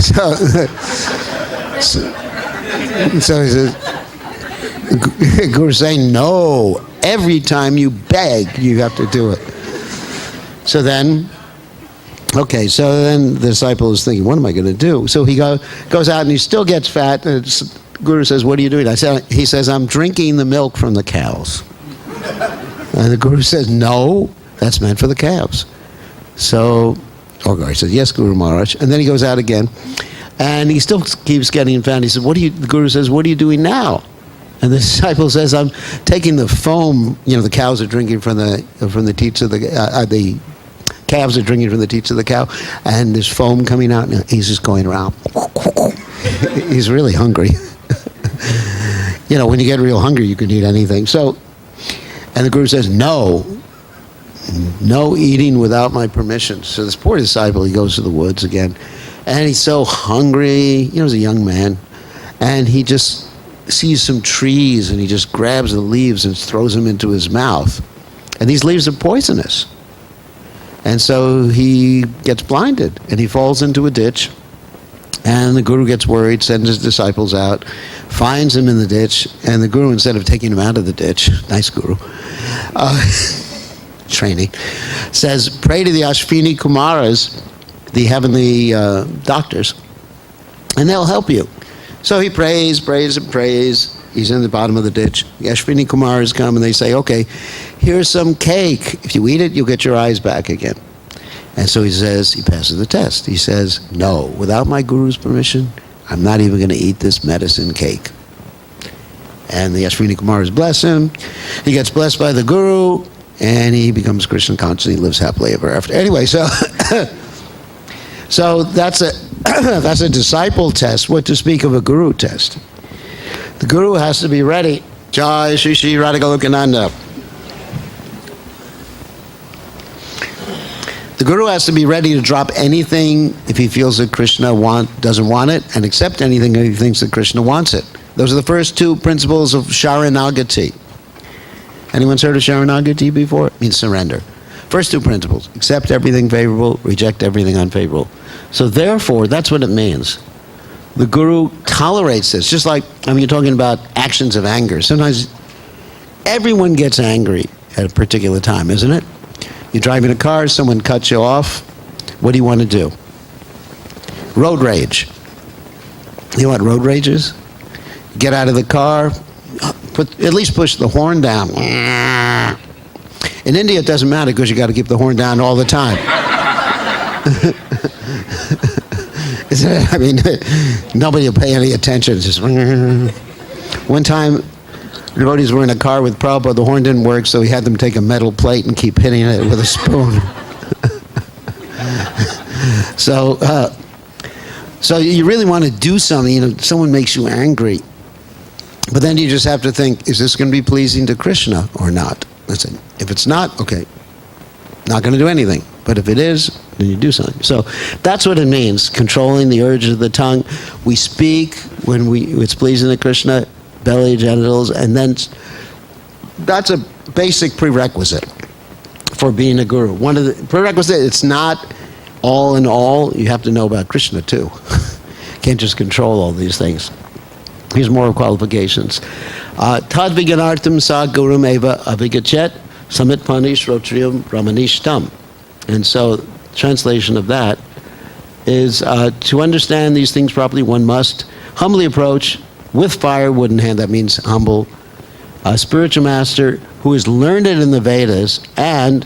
So he says, the Guru's saying, no, every time you beg, you have to do it. So then the disciple is thinking, what am I going to do? So he goes out and he still gets fat. And the Guru says, what are you doing? He says, I'm drinking the milk from the cows. And the Guru says, no, that's meant for the calves. So, he says, yes, Guru Maharaj. And then he goes out again. And he still keeps getting fat. He says, the Guru says, what are you doing now? And the disciple says, I'm taking the foam, the cows are drinking from the teats of the calves are drinking from the teats of the cow, and there's foam coming out, and he's just going around. He's really hungry. When you get real hungry, you can eat anything. So, and the Guru says, no eating without my permission. So this poor disciple, he goes to the woods again, and he's so hungry. He's a young man, and he just sees some trees, and he just grabs the leaves and throws them into his mouth. And these leaves are poisonous. And so he gets blinded, and he falls into a ditch. And the Guru gets worried, sends his disciples out, finds him in the ditch, and the Guru, instead of taking him out of the ditch, nice Guru, training, says, pray to the Ashvini Kumaras, the heavenly doctors, and they'll help you. So he prays. He's in the bottom of the ditch. The Ashvini Kumaras come and they say, okay, here's some cake. If you eat it, you'll get your eyes back again. And so he passes the test. He says, no, without my Guru's permission, I'm not even going to eat this medicine cake. And the Ashvini Kumaras bless him. He gets blessed by the Guru, and he becomes Krishna conscious. He lives happily ever after. Anyway, so that's a disciple test. What to speak of a Guru test? The Guru has to be ready. Jai Shri Shri Radhagolokananda. The Guru has to be ready to drop anything if he feels that Krishna doesn't want it, and accept anything if he thinks that Krishna wants it. Those are the first two principles of Sharanagati. Anyone's heard of Sharanagati before? It means surrender. First two principles: accept everything favorable, reject everything unfavorable. So therefore, that's what it means. The Guru tolerates this. Just like, you're talking about actions of anger. Sometimes everyone gets angry at a particular time, isn't it? You're driving a car, someone cuts you off. What do you want to do? Road rage. You know what road rage is? Get out of the car, at least push the horn down. In India, it doesn't matter because you got to keep the horn down all the time. Nobody will pay any attention. It's just one time, the devotees were in a car with Prabhupada. The horn didn't work, so he had them take a metal plate and keep hitting it with a spoon. So you really want to do something. Someone makes you angry, but then you just have to think: is this going to be pleasing to Krishna or not? Listen, if it's not, okay, not going to do anything. But if it is, then you do something. So that's what it means, controlling the urge of the tongue. We speak when it's pleasing to Krishna, belly, genitals, and then that's a basic prerequisite for being a guru. One of the prerequisites, it's not all in all. You have to know about Krishna too. Can't just control all these things. Here's more qualifications. Tad viganartam sa gurum eva avigachet samit panish rotrium ramanishtam. And so, translation of that is to understand these things properly, one must humbly approach with fire, wood in hand. That means humble. A spiritual master who is learned in the Vedas and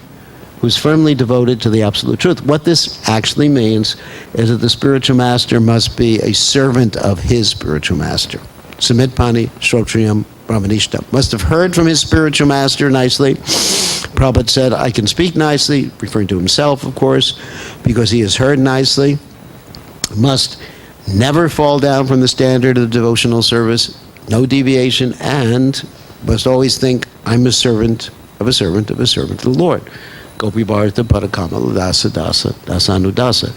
who's firmly devoted to the absolute truth. What this actually means is that the spiritual master must be a servant of his spiritual master. Samit Pani Shrotriyam Brahmanishtam. Must have heard from his spiritual master nicely. Prabhupada said, I can speak nicely, referring to himself, of course, because he has heard nicely. Must never fall down from the standard of devotional service, no deviation, and must always think, I'm a servant of a servant of a servant of the Lord. Gopi Bharata Parakama Dasa Dasa Dasanu Dasa.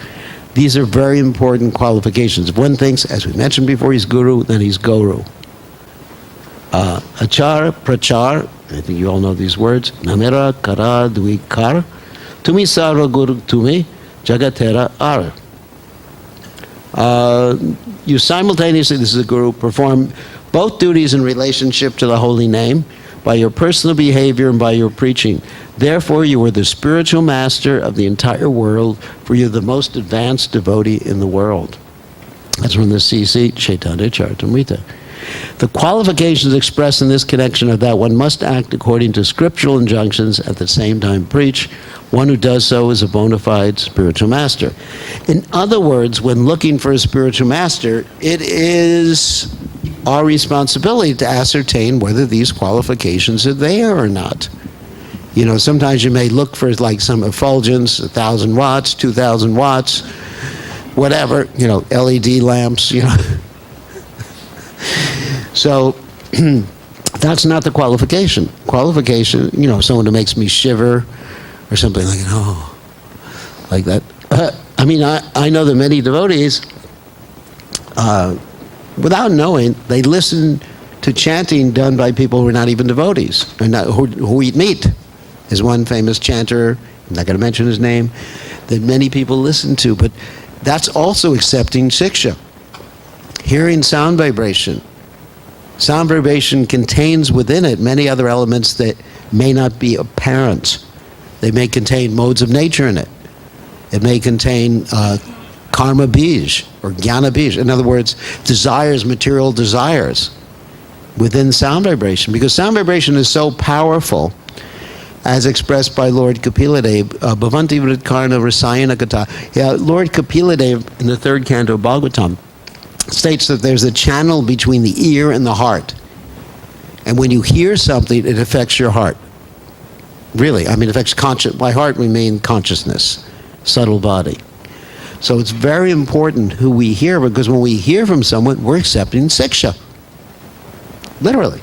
These are very important qualifications. If one thinks, as we mentioned before, he's guru, then he's guru. Achar, prachar, I think you all know these words. Namera kara dvikar, tumi sarva guru tumi, jagatera ar. You simultaneously, this is a guru, perform both duties in relationship to the holy name, by your personal behavior and by your preaching. Therefore, you are the spiritual master of the entire world, for you're the most advanced devotee in the world. That's from the CC, Chaitanya Charitamrita. The qualifications expressed in this connection are that one must act according to scriptural injunctions, at the same time preach. One who does so is a bona fide spiritual master. In other words, when looking for a spiritual master, it is our responsibility to ascertain whether these qualifications are there or not. You know, sometimes you may look for like some effulgence, 1,000 watts, 2,000 watts, whatever, you know, LED lamps, you know. So that's not the qualification. Qualification, you know, someone who makes me shiver or something like, oh, like that. I mean, I know that many devotees, without knowing, they listen to chanting done by people who are not even devotees, or not, who eat meat. There's one famous chanter, I'm not going to mention his name, that many people listen to, but that's also accepting siksha. Hearing sound vibration. Sound vibration contains within it many other elements that may not be apparent. They may contain modes of nature in it. It may contain karma bij or jnana bij. In other words, desires, material desires within sound vibration. Because sound vibration is so powerful, as expressed by Lord Kapiladev, Bhavanti Vritkarna Rasayana Kata. Yeah, Lord Kapiladev in the third canto of Bhagavatam states that there's a channel between the ear and the heart. And when you hear something, it affects your heart. Really, I mean, it affects conscious. By heart, we mean consciousness, subtle body. So it's very important who we hear, because when we hear from someone, we're accepting siksha. Literally.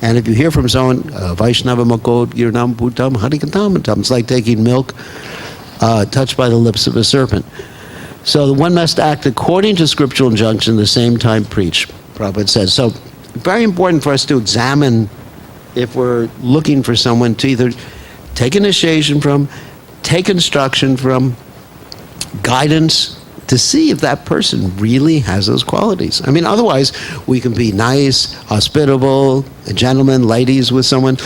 And if you hear from someone, Vaishnava Makod Girnam Bhutam Harikantamatam, it's like taking milk touched by the lips of a serpent. So one must act according to scriptural injunction, at the same time preach, Prabhupada says. So very important for us to examine if we're looking for someone to either take initiation from, take instruction from, guidance, to see if that person really has those qualities. I mean, otherwise, we can be nice, hospitable, a gentleman, ladies with someone,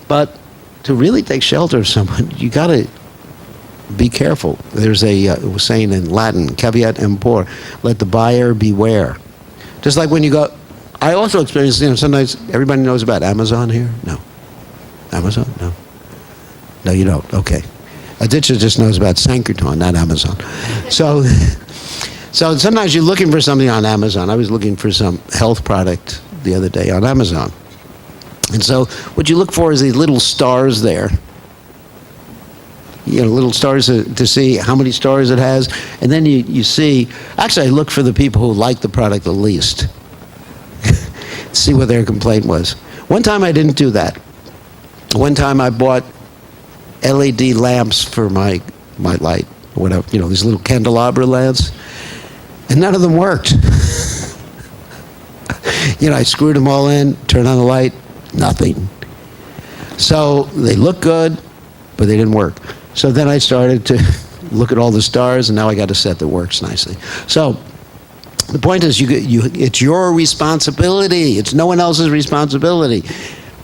but to really take shelter of someone, you got to be careful. There's a saying in Latin, caveat emptor, let the buyer beware. Just like when you go, I also experience, you know, sometimes everybody knows about Amazon here? No. Amazon? No. No, you don't. Okay. Aditya just knows about Sankirtan, not Amazon. So sometimes you're looking for something on Amazon. I was looking for some health product the other day on Amazon. And so what you look for is these little stars there. You know, little stars to see how many stars it has. And then you see, actually I look for the people who like the product the least. See what their complaint was. One time I didn't do that. One time I bought LED lamps for my light, or whatever, you know, these little candelabra lamps, and none of them worked. You know, I screwed them all in, turned on the light, nothing. So they look good, but they didn't work. So then I started to look at all the stars, and now I got a set that works nicely. So the point is, it's your responsibility. It's no one else's responsibility.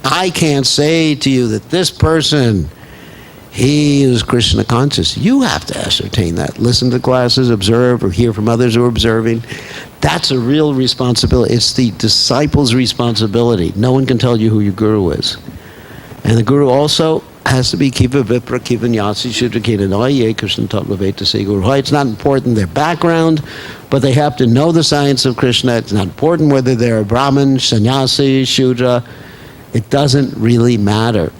I can't say to you that this person, he is Krishna conscious. You have to ascertain that. Listen to classes, observe, or hear from others who are observing. That's a real responsibility. It's the disciple's responsibility. No one can tell you who your guru is. And the guru also has to be Kiva Vipra, Kiva Nyasi, Shudra Kina Noye, Krishna Tattva Veta Se Guru. It's not important their background, but they have to know the science of Krishna. It's not important whether they're a Brahmin, Sannyasi, Shudra. It doesn't really matter.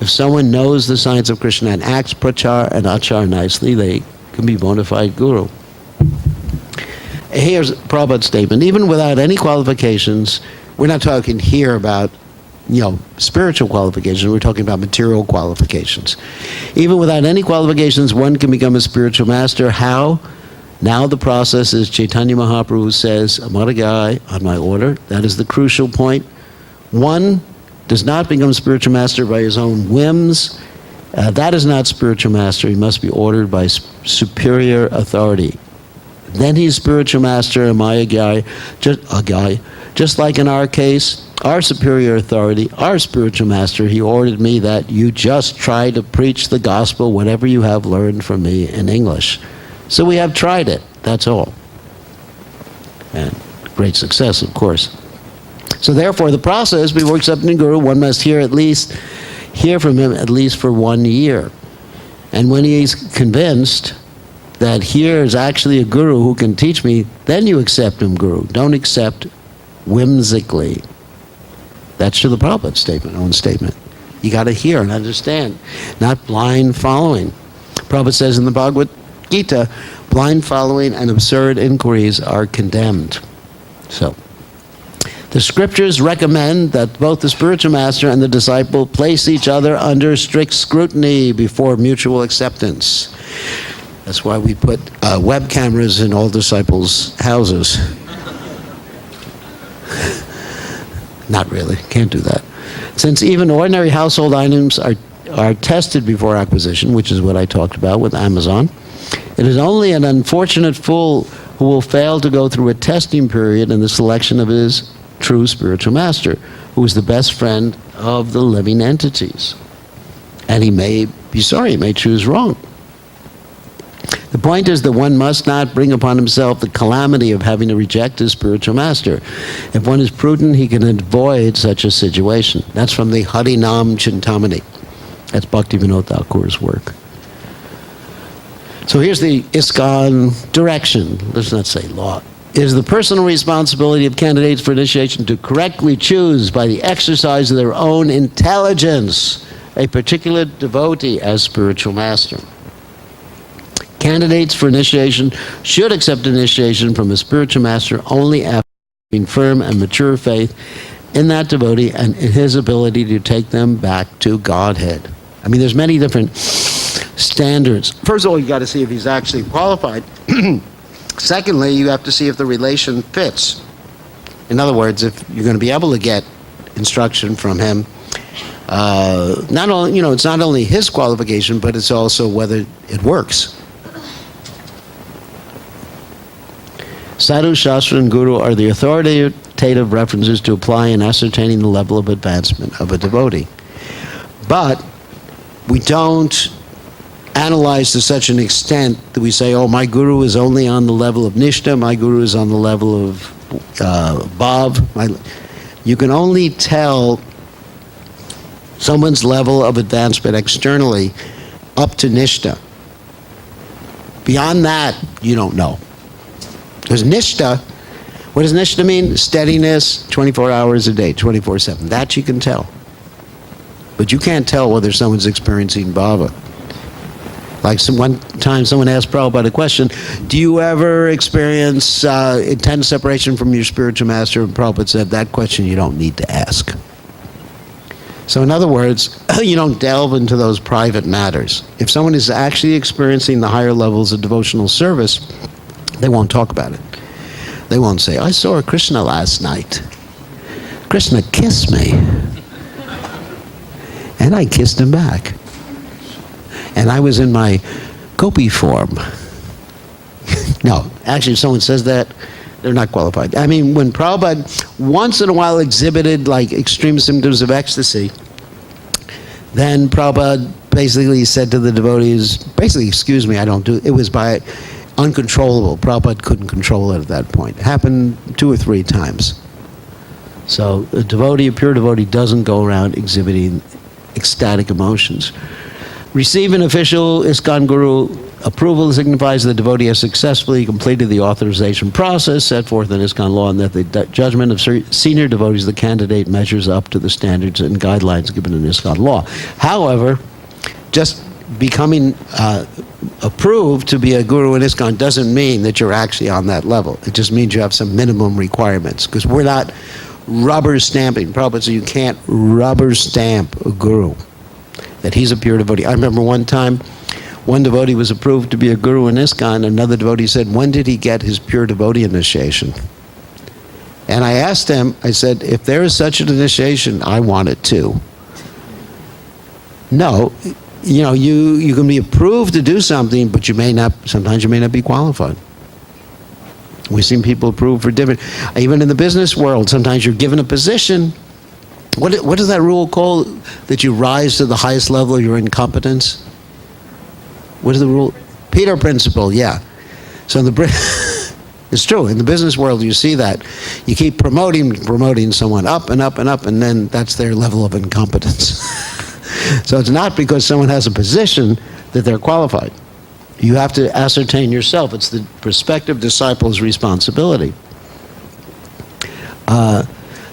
If someone knows the science of Krishna and acts prachar and achar nicely, they can be bona fide guru. Here's Prabhupada's statement. Even without any qualifications, we're not talking here about, spiritual qualifications. We're talking about material qualifications. Even without any qualifications, one can become a spiritual master. How? Now the process is Chaitanya Mahaprabhu says, Amaragai, on my order. That is the crucial point. One does not become spiritual master by his own whims. That is not spiritual master. He must be ordered by superior authority. Then he's spiritual master, am I a guy? Just like in our case, our superior authority, our spiritual master, he ordered me that you just try to preach the gospel, whatever you have learned from me in English. So we have tried it, that's all. And great success, of course. So therefore, the process before accepting a guru, one must hear from him at least for 1 year. And when he is convinced that here is actually a guru who can teach me, then you accept him guru. Don't accept whimsically. That's Srila Prabhupada's own statement. You got to hear and understand, not blind following. Prabhupada says in the Bhagavad Gita, blind following and absurd inquiries are condemned. So, the scriptures recommend that both the spiritual master and the disciple place each other under strict scrutiny before mutual acceptance. That's why we put web cameras in all disciples' houses. Not really, can't do that. Since even ordinary household items are tested before acquisition, which is what I talked about with Amazon, it is only an unfortunate fool who will fail to go through a testing period in the selection of his true spiritual master, who is the best friend of the living entities. And he may be sorry, he may choose wrong. The point is that one must not bring upon himself the calamity of having to reject his spiritual master. If one is prudent, he can avoid such a situation. That's from the Harinam Chintamani. That's Bhaktivinoda Thakur's work. So here's the ISKCON direction. Let's not say law. It is the personal responsibility of candidates for initiation to correctly choose by the exercise of their own intelligence a particular devotee as spiritual master. Candidates for initiation should accept initiation from a spiritual master only after having firm and mature faith in that devotee and in his ability to take them back to Godhead. I mean, there's many different standards. First of all, you got to see if he's actually qualified. Secondly, you have to see if the relation fits. In other words, if you're going to be able to get instruction from him, not only, it's not only his qualification, but it's also whether it works. Sadhu, Shastra, and Guru are the authoritative references to apply in ascertaining the level of advancement of a devotee. But we don't analyze to such an extent that we say, oh, my guru is only on the level of Nishta, my guru is on the level of Bhav. You can only tell someone's level of advancement externally up to Nishta. Beyond that, you don't know. Because Nishta, what does Nishta mean? Steadiness, 24 hours a day, 24/7. That you can tell. But you can't tell whether someone's experiencing bhava. Like one time someone asked Prabhupada a question, do you ever experience intense separation from your spiritual master? And Prabhupada said, that question you don't need to ask. So in other words, you don't delve into those private matters. If someone is actually experiencing the higher levels of devotional service, they won't talk about it. They won't say, I saw Krishna last night. Krishna kissed me. And I kissed him back. And I was in my gopi form. No, actually, if someone says that, they're not qualified. I mean, when Prabhupada once in a while exhibited like extreme symptoms of ecstasy, then Prabhupada basically said to the devotees, basically, excuse me, I don't do it. Was by uncontrollable. Prabhupada couldn't control it at that point. It happened 2 or 3 times. So a devotee, a pure devotee, doesn't go around exhibiting ecstatic emotions. Receive an official ISKCON Guru approval signifies the devotee has successfully completed the authorization process set forth in ISKCON law, and that the judgment of senior devotees, the candidate measures up to the standards and guidelines given in ISKCON law. However, just becoming approved to be a guru in ISKCON doesn't mean that you're actually on that level. It just means you have some minimum requirements, because we're not rubber stamping. Prabhupada said you can't rubber stamp a guru that he's a pure devotee. I remember one time, one devotee was approved to be a guru in ISKCON. Another devotee said, when did he get his pure devotee initiation? And I asked him, I said, if there is such an initiation, I want it too. No, you know, you can be approved to do something, but sometimes you may not be qualified. We've seen people approved for different, even in the business world, sometimes you're given a position. What is that rule called? That you rise to the highest level of your incompetence? What is the rule? Peter Principle, yeah. So it's true. In the business world, you see that. You keep promoting someone up and up and up, and then that's their level of incompetence. So it's not because someone has a position that they're qualified. You have to ascertain yourself. It's the prospective disciple's responsibility.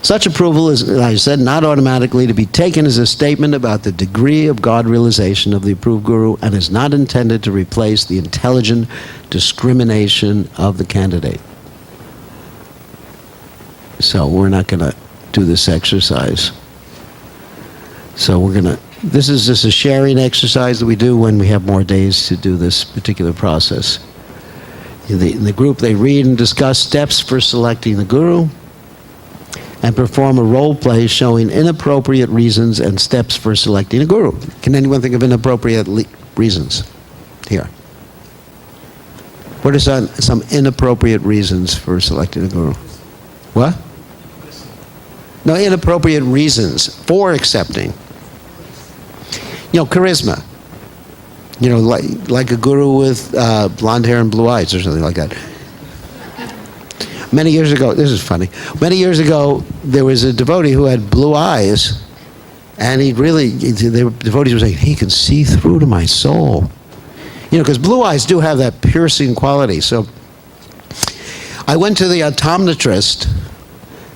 Such approval is, as I said, not automatically to be taken as a statement about the degree of God realization of the approved guru, and is not intended to replace the intelligent discrimination of the candidate. So we're not going to do this exercise. So this is just a sharing exercise that we do when we have more days to do this particular process. In the group, they read and discuss steps for selecting the guru, and perform a role play showing inappropriate reasons and steps for selecting a guru. Can anyone think of inappropriate reasons here? What are some inappropriate reasons for selecting a guru? What? No, inappropriate reasons for accepting. You know, charisma. You know, like a guru with blonde hair and blue eyes or something like that. Many years ago, this is funny. Many years ago, there was a devotee who had blue eyes, and the devotees were saying, he can see through to my soul. You know, because blue eyes do have that piercing quality. So I went to the optometrist,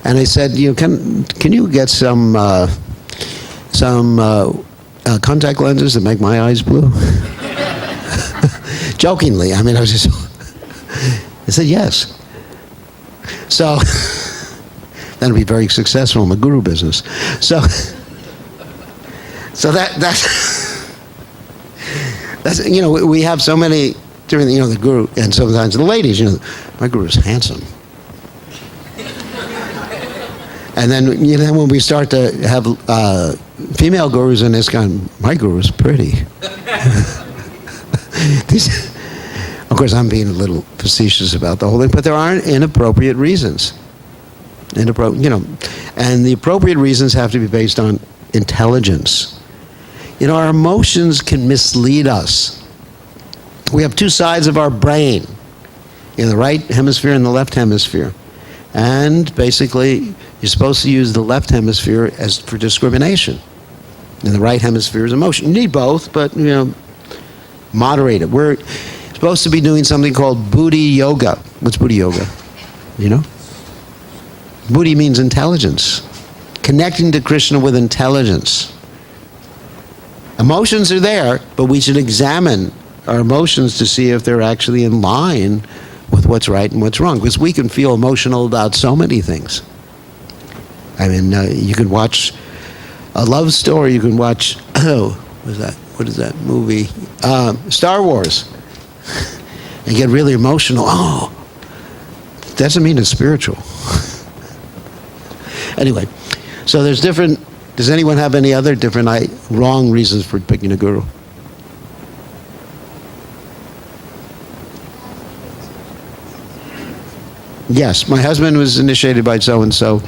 and I said, you know, can you get some contact lenses that make my eyes blue? Jokingly, I mean, I said yes. So, that'll be very successful in the guru business. So that's, you know, we have so many different, you know, the guru, and sometimes the ladies, you know, my guru is handsome. And then, you know, when we start to have female gurus in ISKCON, my guru is pretty. Of course, I'm being a little facetious about the whole thing, but there aren't inappropriate reasons. You know, and the appropriate reasons have to be based on intelligence. You know, our emotions can mislead us. We have 2 sides of our brain, in the right hemisphere and the left hemisphere. And basically, you're supposed to use the left hemisphere for discrimination. And the right hemisphere is emotion. You need both, but, you know, moderate it. We're supposed to be doing something called buddhi yoga. What's buddhi yoga? You know? Buddhi means intelligence. Connecting to Krishna with intelligence. Emotions are there, but we should examine our emotions to see if they're actually in line with what's right and what's wrong. Because we can feel emotional about so many things. I mean, you can watch a love story. You can watch, what is that movie? Star Wars. And get really emotional. Oh, doesn't mean it's spiritual. Anyway, so there's different, does anyone have any other different wrong reasons for picking a guru? Yes, my husband was initiated by so-and-so.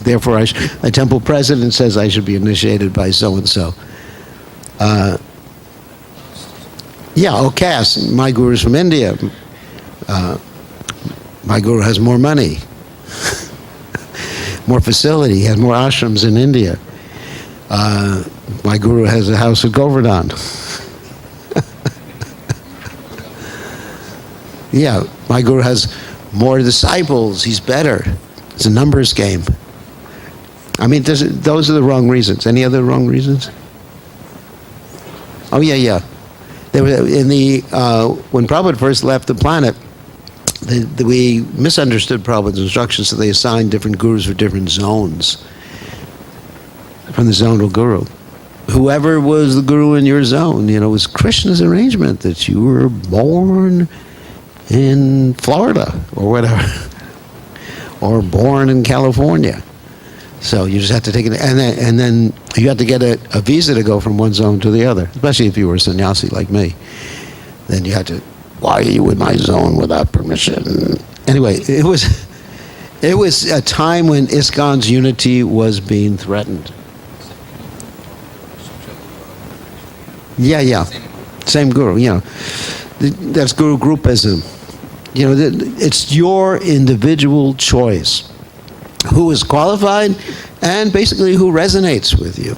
Therefore, a temple president says I should be initiated by so-and-so. caste. My guru's from India. My guru has more money, more facility, he has more ashrams in India. My guru has a house at Govardhan. Yeah, my guru has more disciples, he's better. It's a numbers game. I mean, those are the wrong reasons. Any other wrong reasons? Oh, yeah. They were when Prabhupada first left the planet, we misunderstood Prabhupada's instructions, so they assigned different gurus for different zones from the zonal guru. Whoever was the guru in your zone, it was Krishna's arrangement that you were born in Florida or whatever, or born in California. So you just have to take it, and then you have to get a visa to go from one zone to the other, especially if you were a sannyasi like me. Then you had to, why are you in my zone without permission? Anyway, it was a time when ISKCON's unity was being threatened. Yeah. Same guru, That's guru groupism. It's your individual choice. Who is qualified and basically who resonates with you.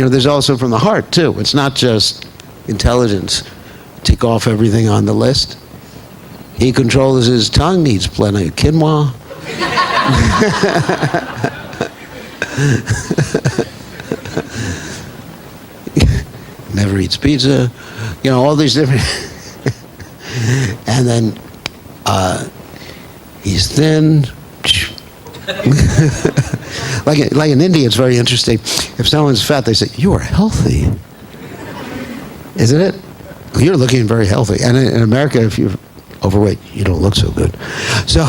There's also from the heart too. It's not just intelligence. Tick off everything on the list. He controls his tongue, needs plenty of quinoa. Never eats pizza. All these different... And then he's thin. like in India, it's very interesting. If someone's fat, they say, "You are healthy." Isn't it? You're looking very healthy. And in America, if you're overweight, you don't look so good. So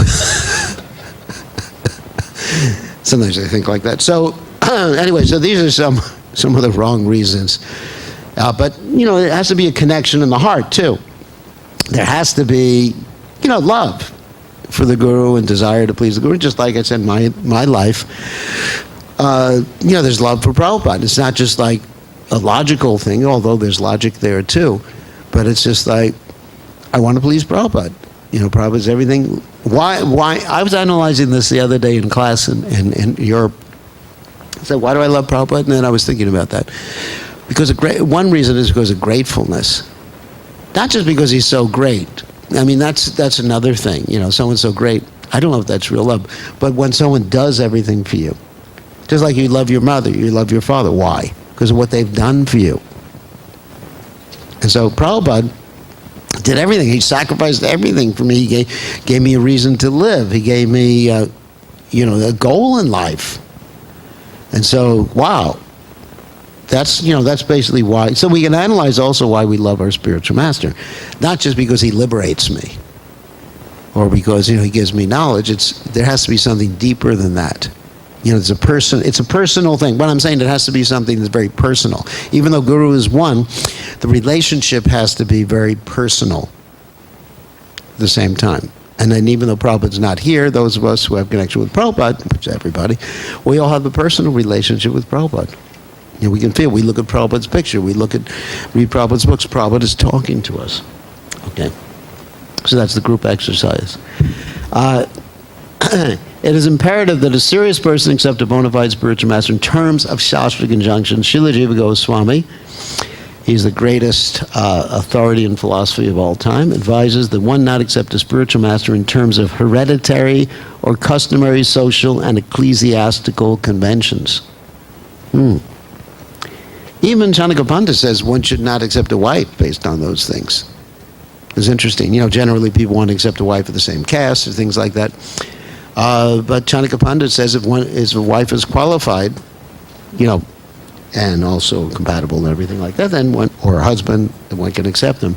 sometimes they think like that. So anyway, so these are some of the wrong reasons. But it has to be a connection in the heart too. There has to be, love for the guru and desire to please the guru. Just like I said, my life, there's love for Prabhupada. It's not just like a logical thing, although there's logic there too. But it's just like, I want to please Prabhupada. Prabhupada's everything. Why? I was analyzing this the other day in class in Europe. I said, why do I love Prabhupada? And then I was thinking about that. Because one reason is because of gratefulness. Not just because he's so great. I mean, that's another thing. Someone's so great. I don't know if that's real love. But when someone does everything for you, just like you love your mother, you love your father. Why? Because of what they've done for you. And so Prabhupada did everything. He sacrificed everything for me. He gave me a reason to live. He gave me, a goal in life. And so, wow. That's basically why. So we can analyze also why we love our spiritual master. Not just because he liberates me or because, he gives me knowledge. There has to be something deeper than that. It's a personal thing. What I'm saying, it has to be something that's very personal. Even though Guru is one, the relationship has to be very personal at the same time. And then even though Prabhupada's not here, those of us who have connection with Prabhupada, which is everybody, we all have a personal relationship with Prabhupada. We can feel, we look at Prabhupada's picture, read Prabhupada's books, Prabhupada is talking to us. Okay. So that's the group exercise. It is imperative that a serious person accept a bona fide spiritual master in terms of Shastra conjunction. Srila Jiva Goswami, he's the greatest authority in philosophy of all time, advises that one not accept a spiritual master in terms of hereditary or customary social and ecclesiastical conventions. Even Chanaka Pandit says one should not accept a wife based on those things. It's interesting. Generally people want to accept a wife of the same caste or things like that. But Chanaka Pandit says if a wife is qualified, and also compatible and everything like that, then or a husband, then one can accept them.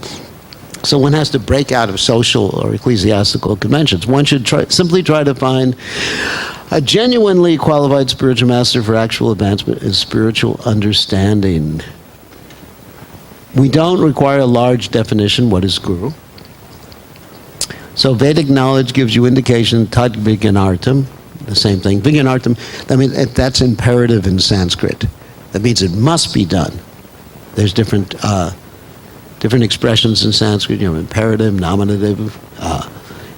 So one has to break out of social or ecclesiastical conventions. One should simply try to find a genuinely qualified spiritual master for actual advancement and spiritual understanding. We don't require a large definition. What is guru? So Vedic knowledge gives you indication, tad vignanartam, the same thing. Vignanartam, that's imperative in Sanskrit. That means it must be done. There's different expressions in Sanskrit, imperative, nominative,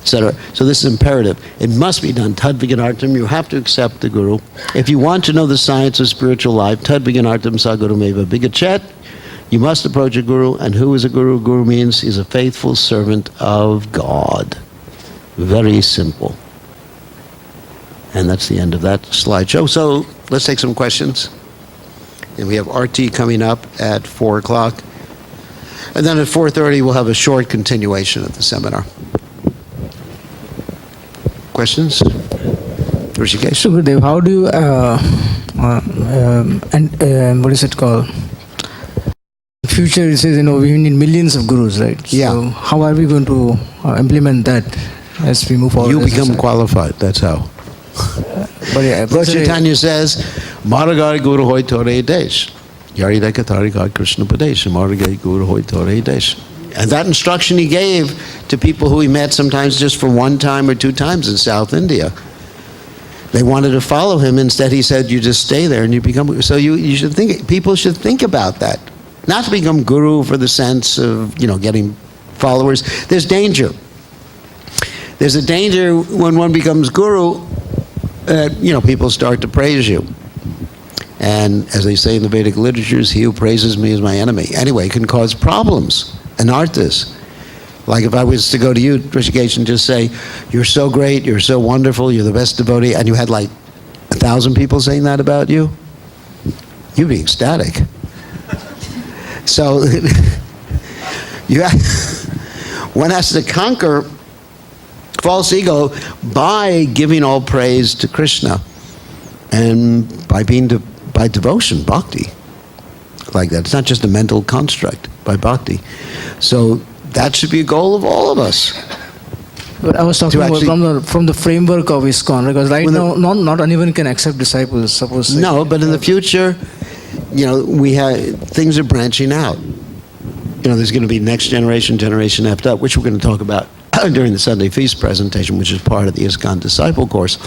etc. So this is imperative. It must be done. Tadvignartam, you have to accept the Guru. If you want to know the science of spiritual life, Tadvignartam Saguru Meva Bigachet, you must approach a Guru. And who is a Guru? Guru means he's a faithful servant of God. Very simple. And that's the end of that slideshow. So let's take some questions. And we have RT coming up at 4 o'clock. And then at 4:30, we'll have a short continuation of the seminar. Questions? Rishikesh? So, Gurudev, how do you, what is it called? Future, it says, we need millions of gurus, right? Yeah. So, how are we going to implement that as we move forward? You become qualified, that's how. But yeah, Lord Chaitanya says, Maragai Guru Hoy Tore Desh. Yari Deka Tarikai Krishna Padesh. Maragai Guru Hoy Tore Desh. And that instruction he gave to people who he met sometimes just for one time or two times in South India. They wanted to follow him. Instead, he said, you just stay there and you become... So you should think, people should think about that. Not to become guru for the sense of, getting followers. There's danger. There's a danger when one becomes guru, people start to praise you. And as they say in the Vedic literatures, he who praises me is my enemy. Anyway, it can cause problems. Anarthas. Like if I was to go to you, Rishikesh, and just say, you're so great, you're so wonderful, you're the best devotee, and you had like 1,000 people saying that about you, you'd be ecstatic. So, one has to conquer false ego by giving all praise to Krishna and by devotion, bhakti. Like that. It's not just a mental construct, by bhakti. So that should be a goal of all of us. But I was talking about from the framework of ISKCON, because right now not anyone can accept disciples. Suppose. No, but in the future, we have things are branching out. There's going to be next generation F up, which we're going to talk about during the Sunday Feast presentation, which is part of the ISKCON Disciple course.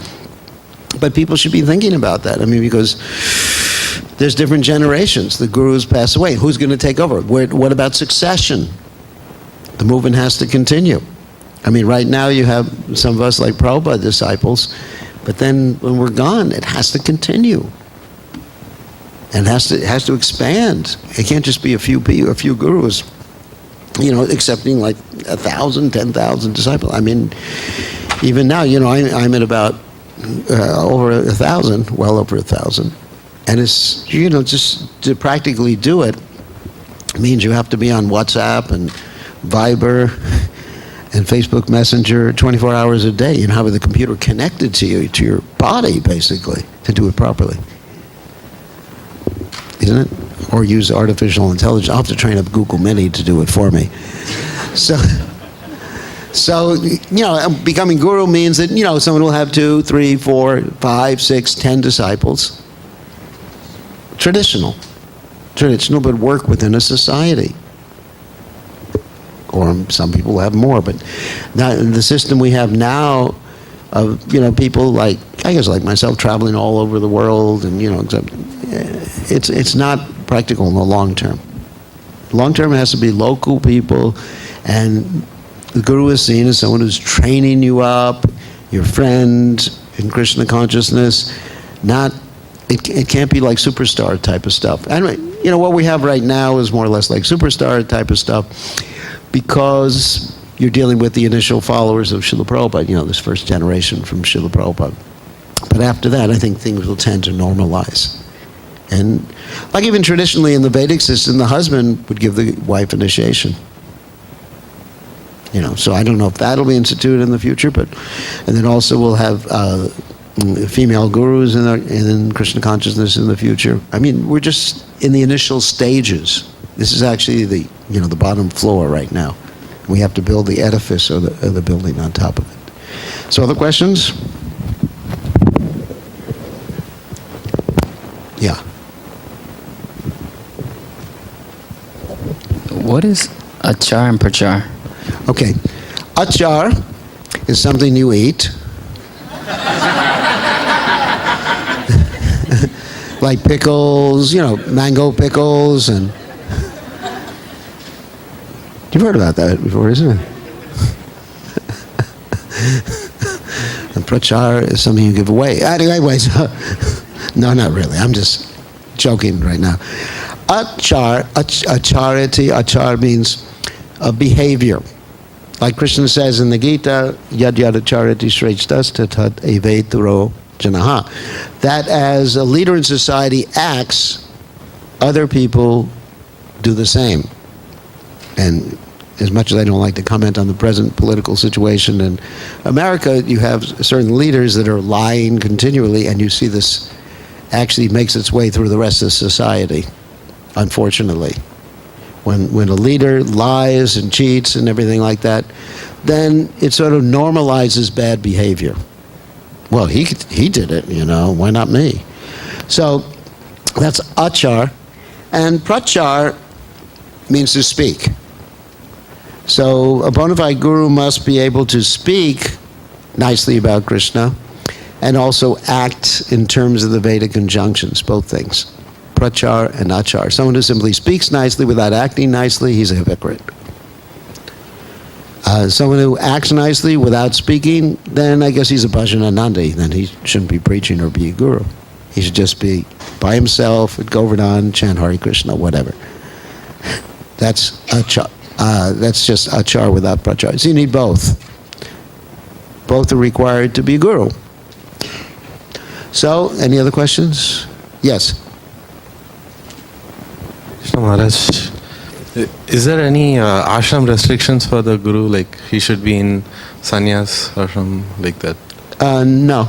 But people should be thinking about that. Because there's different generations. The gurus pass away. Who's going to take over? What about succession? The movement has to continue. Right now you have some of us like Prabhupada disciples, but then when we're gone, it has to continue. And it has to expand. It can't just be a few gurus, accepting like 1,000, 10,000 disciples. Even now, I'm at about over 1,000, well over 1,000. And it's, just to practically do it means you have to be on WhatsApp and Viber and Facebook Messenger 24 hours a day. Have the computer connected to you, to your body, basically, to do it properly. Isn't it? Or use artificial intelligence. I'll have to train up Google Mini to do it for me. So, becoming guru means that, someone will have 2, 3, 4, 5, 6, 10 disciples. Traditional, but work within a society. Or some people have more, but now, the system we have now of, people like myself traveling all over the world and, it's not practical in the long term. Long term, it has to be local people, and the guru is seen as someone who's training you up, your friend in Krishna consciousness. It can't be like superstar type of stuff. Anyway, what we have right now is more or less like superstar type of stuff because you're dealing with the initial followers of Srila Prabhupada, this first generation from Srila Prabhupada. But after that, I think things will tend to normalize. And like even traditionally in the Vedic system, the husband would give the wife initiation. So I don't know if that'll be instituted in the future, and then also we'll have female gurus in Krishna consciousness in the future. We're just in the initial stages. This is actually the bottom floor right now. We have to build the edifice or the building on top of it. So other questions? Yeah. What is achar and prachar? Okay. Achar is something you eat. Like pickles, mango pickles and You've heard about that before, isn't it? And prachar is something you give away. Anyways, no, not really. I'm just joking right now. Achar means a behavior. Like Krishna says in the Gita, yad yad acharati shreshtas tat eveturo janaha. That as a leader in society acts, other people do the same. And as much as I don't like to comment on the present political situation in America, you have certain leaders that are lying continually, and you see this actually makes its way through the rest of society, unfortunately. When a leader lies and cheats and everything like that, then it sort of normalizes bad behavior. Well, he did it, why not me? So that's achar. And prachar means to speak. So a bona fide guru must be able to speak nicely about Krishna and also act in terms of the Vedic conjunctions, both things. Prachar and achar. Someone who simply speaks nicely without acting nicely, he's a hypocrite. Someone who acts nicely without speaking, then I guess he's a bhajananandi. Then he shouldn't be preaching or be a guru. He should just be by himself at Govardhan, chant Hare Krishna, whatever. That's achar. That's just achar without prachar. So you need both. Both are required to be a guru. So, any other questions? Yes. Krishna Maharaj, is there any ashram restrictions for the guru? Like he should be in sannyas ashram like that? No.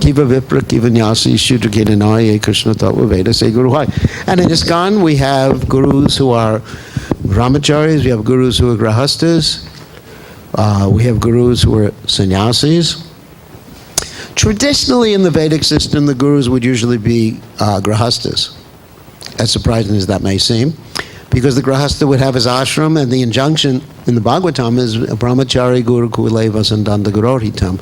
Kiva Vipra, Kiva Nyasi, Shudra Kedanaya, Krishna Tattva Veda, say Guru Hai. And in ISKCON, we have gurus who are brahmacharis, we have gurus who are grahastas, we have gurus who are sannyasis. Traditionally in the Vedic system, the gurus would usually be grahastas, as surprising as that may seem, because the grahasta would have his ashram, and the injunction in the Bhagavatam is brahmachari guru kule vasandanda gurohitam,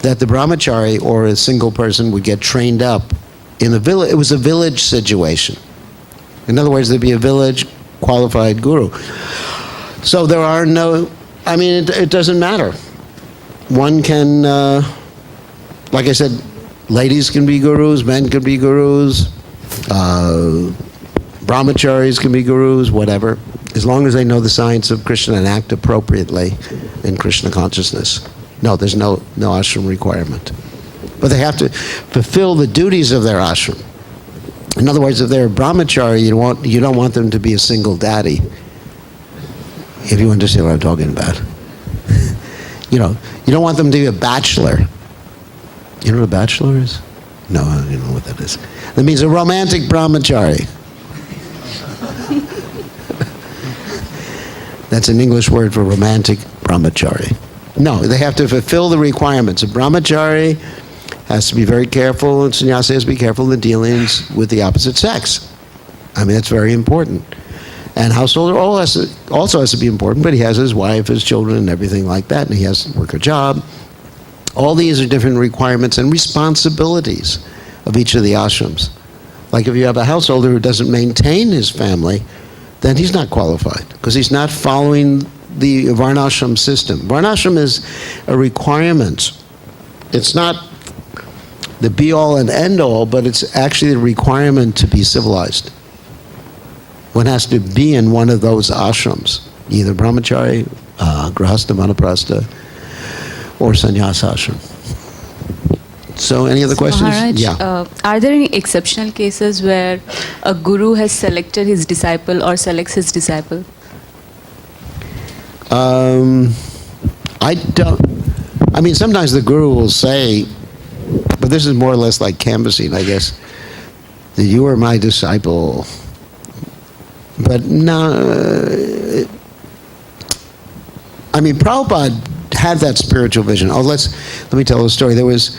that the brahmachari or a single person would get trained up in the village. It was a village situation. In other words, there'd be a village qualified guru. So there are no, it doesn't matter. One can, like I said, ladies can be gurus, men can be gurus, brahmacharis can be gurus, whatever, as long as they know the science of Krishna and act appropriately in Krishna consciousness. No, there's no ashram requirement. But they have to fulfill the duties of their ashram. In other words, if they're a brahmachari, you don't want them to be a single daddy, if you understand what I'm talking about. You don't want them to be a bachelor. You know what a bachelor is? No, I don't know what that is. That means a romantic brahmachari. That's an English word for romantic brahmachari. No, they have to fulfill the requirements. A brahmachari has to be very careful, and sannyasi has to be careful in the dealings with the opposite sex. That's very important. And householder also has to be important, but he has his wife, his children, and everything like that, and he has to work a job. All these are different requirements and responsibilities of each of the ashrams. Like if you have a householder who doesn't maintain his family, then he's not qualified, because he's not following the varnashram system. Varnashram is a requirement. It's not the be-all and end-all, but it's actually the requirement to be civilized. One has to be in one of those ashrams, either brahmachari, grahasta, vanaprastha, or sannyas ashram. So, any other questions? Maharaj, Yeah. Are there any exceptional cases where a guru has selected his disciple or selects his disciple? I don't. Sometimes the guru will say, but this is more or less like canvassing, I guess, that you are my disciple. But no, Prabhupada had that spiritual vision. Let me tell a story. There was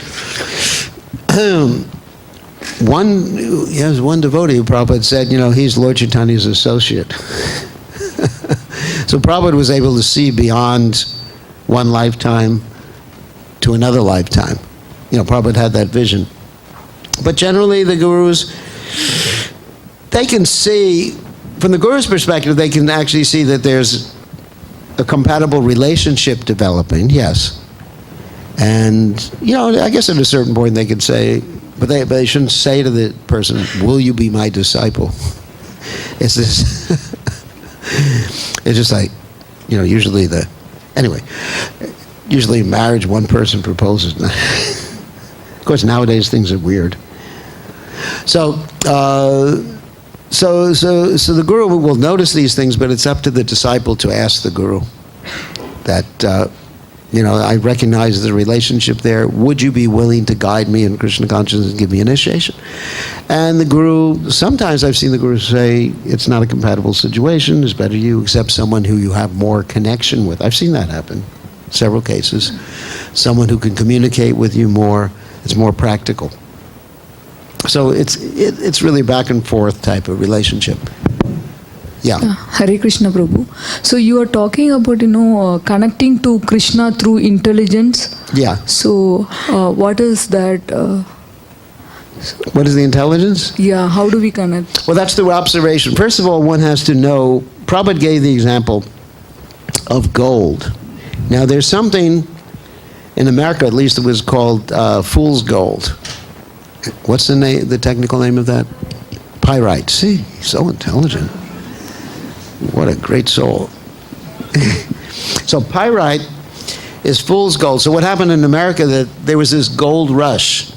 one devotee who Prabhupada said, he's Lord Chaitanya's associate. So Prabhupada was able to see beyond one lifetime to another lifetime. Prabhupada had that vision. But generally the gurus, they can see, from the guru's perspective, they can actually see that there's a compatible relationship developing, yes. And, I guess at a certain point they could say, but they shouldn't say to the person, will you be my disciple? It's this, it's just like, usually usually in marriage, one person proposes. Of course, nowadays things are weird. So the guru will notice these things, but it's up to the disciple to ask the guru that, I recognize the relationship there. Would you be willing to guide me in Krishna consciousness and give me initiation? And the guru, sometimes I've seen the guru say, it's not a compatible situation. It's better you accept someone who you have more connection with. I've seen that happen, several cases. Someone who can communicate with you more. It's more practical. So it's really back and forth type of relationship. Yeah. Hare Krishna Prabhu. So you are talking about, connecting to Krishna through intelligence. Yeah. So what is that? What is the intelligence? Yeah, how do we connect? Well, that's through observation. First of all, one has to know, Prabhupada gave the example of gold. Now, there's something, in America at least, it was called fool's gold. What's the technical name of that? Pyrite. See, so intelligent. What a great soul. So pyrite is fool's gold. So what happened in America, that there was this gold rush.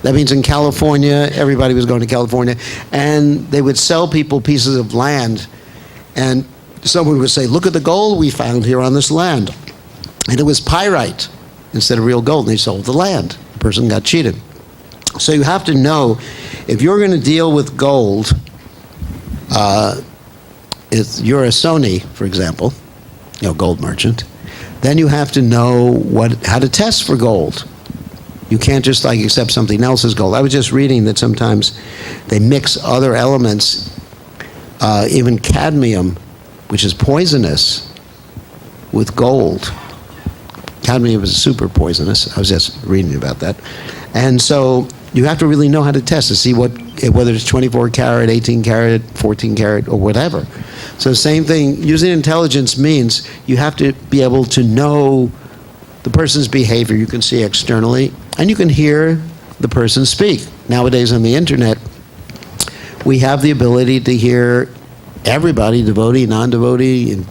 That means in California, everybody was going to California, and they would sell people pieces of land, and someone would say, look at the gold we found here on this land. And it was pyrite instead of real gold, and they sold the land. The person got cheated. So you have to know, if you're going to deal with gold, if you're a Sony, for example, gold merchant, then you have to know how to test for gold. You can't just accept something else as gold. I was just reading that sometimes they mix other elements, even cadmium, which is poisonous, with gold. Cadmium is super poisonous. I was just reading about that. And so you have to really know how to test to see whether it's 24 karat, 18 karat, 14 karat, or whatever. So same thing, using intelligence means you have to be able to know the person's behavior. You can see externally, and you can hear the person speak. Nowadays on the internet, we have the ability to hear everybody, devotee, non-devotee, and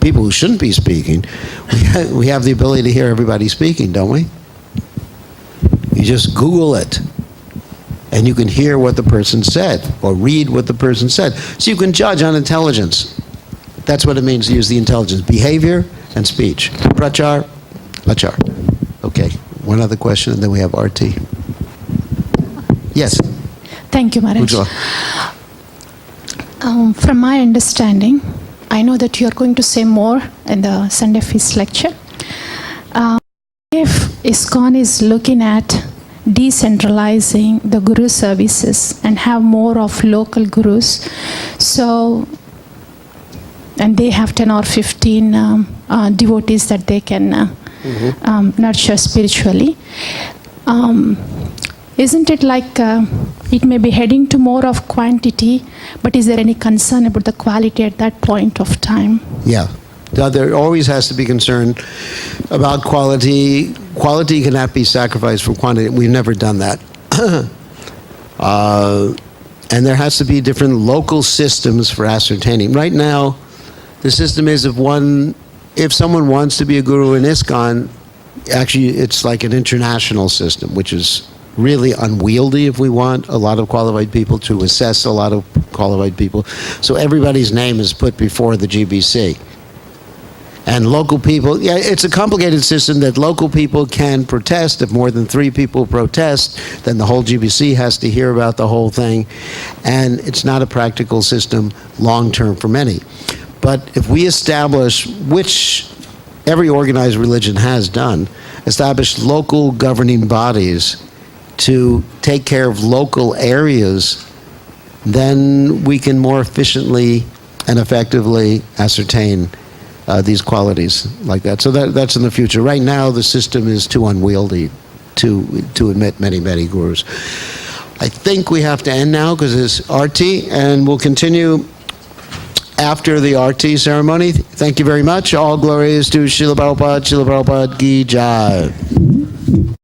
people who shouldn't be speaking. We have the ability to hear everybody speaking, don't we? You just Google it, and you can hear what the person said, or read what the person said. So you can judge on intelligence. That's what it means to use the intelligence. Behavior and speech. Prachar, achar. Okay, one other question, and then we have RT. Yes? Thank you, Maharaj. From my understanding, I know that you are going to say more in the Sunday Feast lecture. If ISKCON is looking at decentralizing the guru services and have more of local gurus, and they have 10 or 15 devotees that they can nurture spiritually, isn't it like it may be heading to more of quantity, but is there any concern about the quality at that point of time? Yeah. There always has to be concern about quality. Quality cannot be sacrificed for quantity. We've never done that. And there has to be different local systems for ascertaining. Right now, the system is if someone wants to be a guru in ISKCON, actually it's like an international system, which is really unwieldy if we want a lot of qualified people to assess a lot of qualified people. So everybody's name is put before the GBC. And local people, it's a complicated system that local people can protest. If more than 3 people protest, then the whole GBC has to hear about the whole thing. And it's not a practical system long-term for many. But if we establish, which every organized religion has done, establish local governing bodies to take care of local areas, then we can more efficiently and effectively ascertain these qualities like that. So that's in the future. Right now, the system is too unwieldy to admit many, many gurus. I think we have to end now because it's RT, and we'll continue after the RT ceremony. Thank you very much. All glory is to Srila Prabhupada, Srila Prabhupada Ki Jai.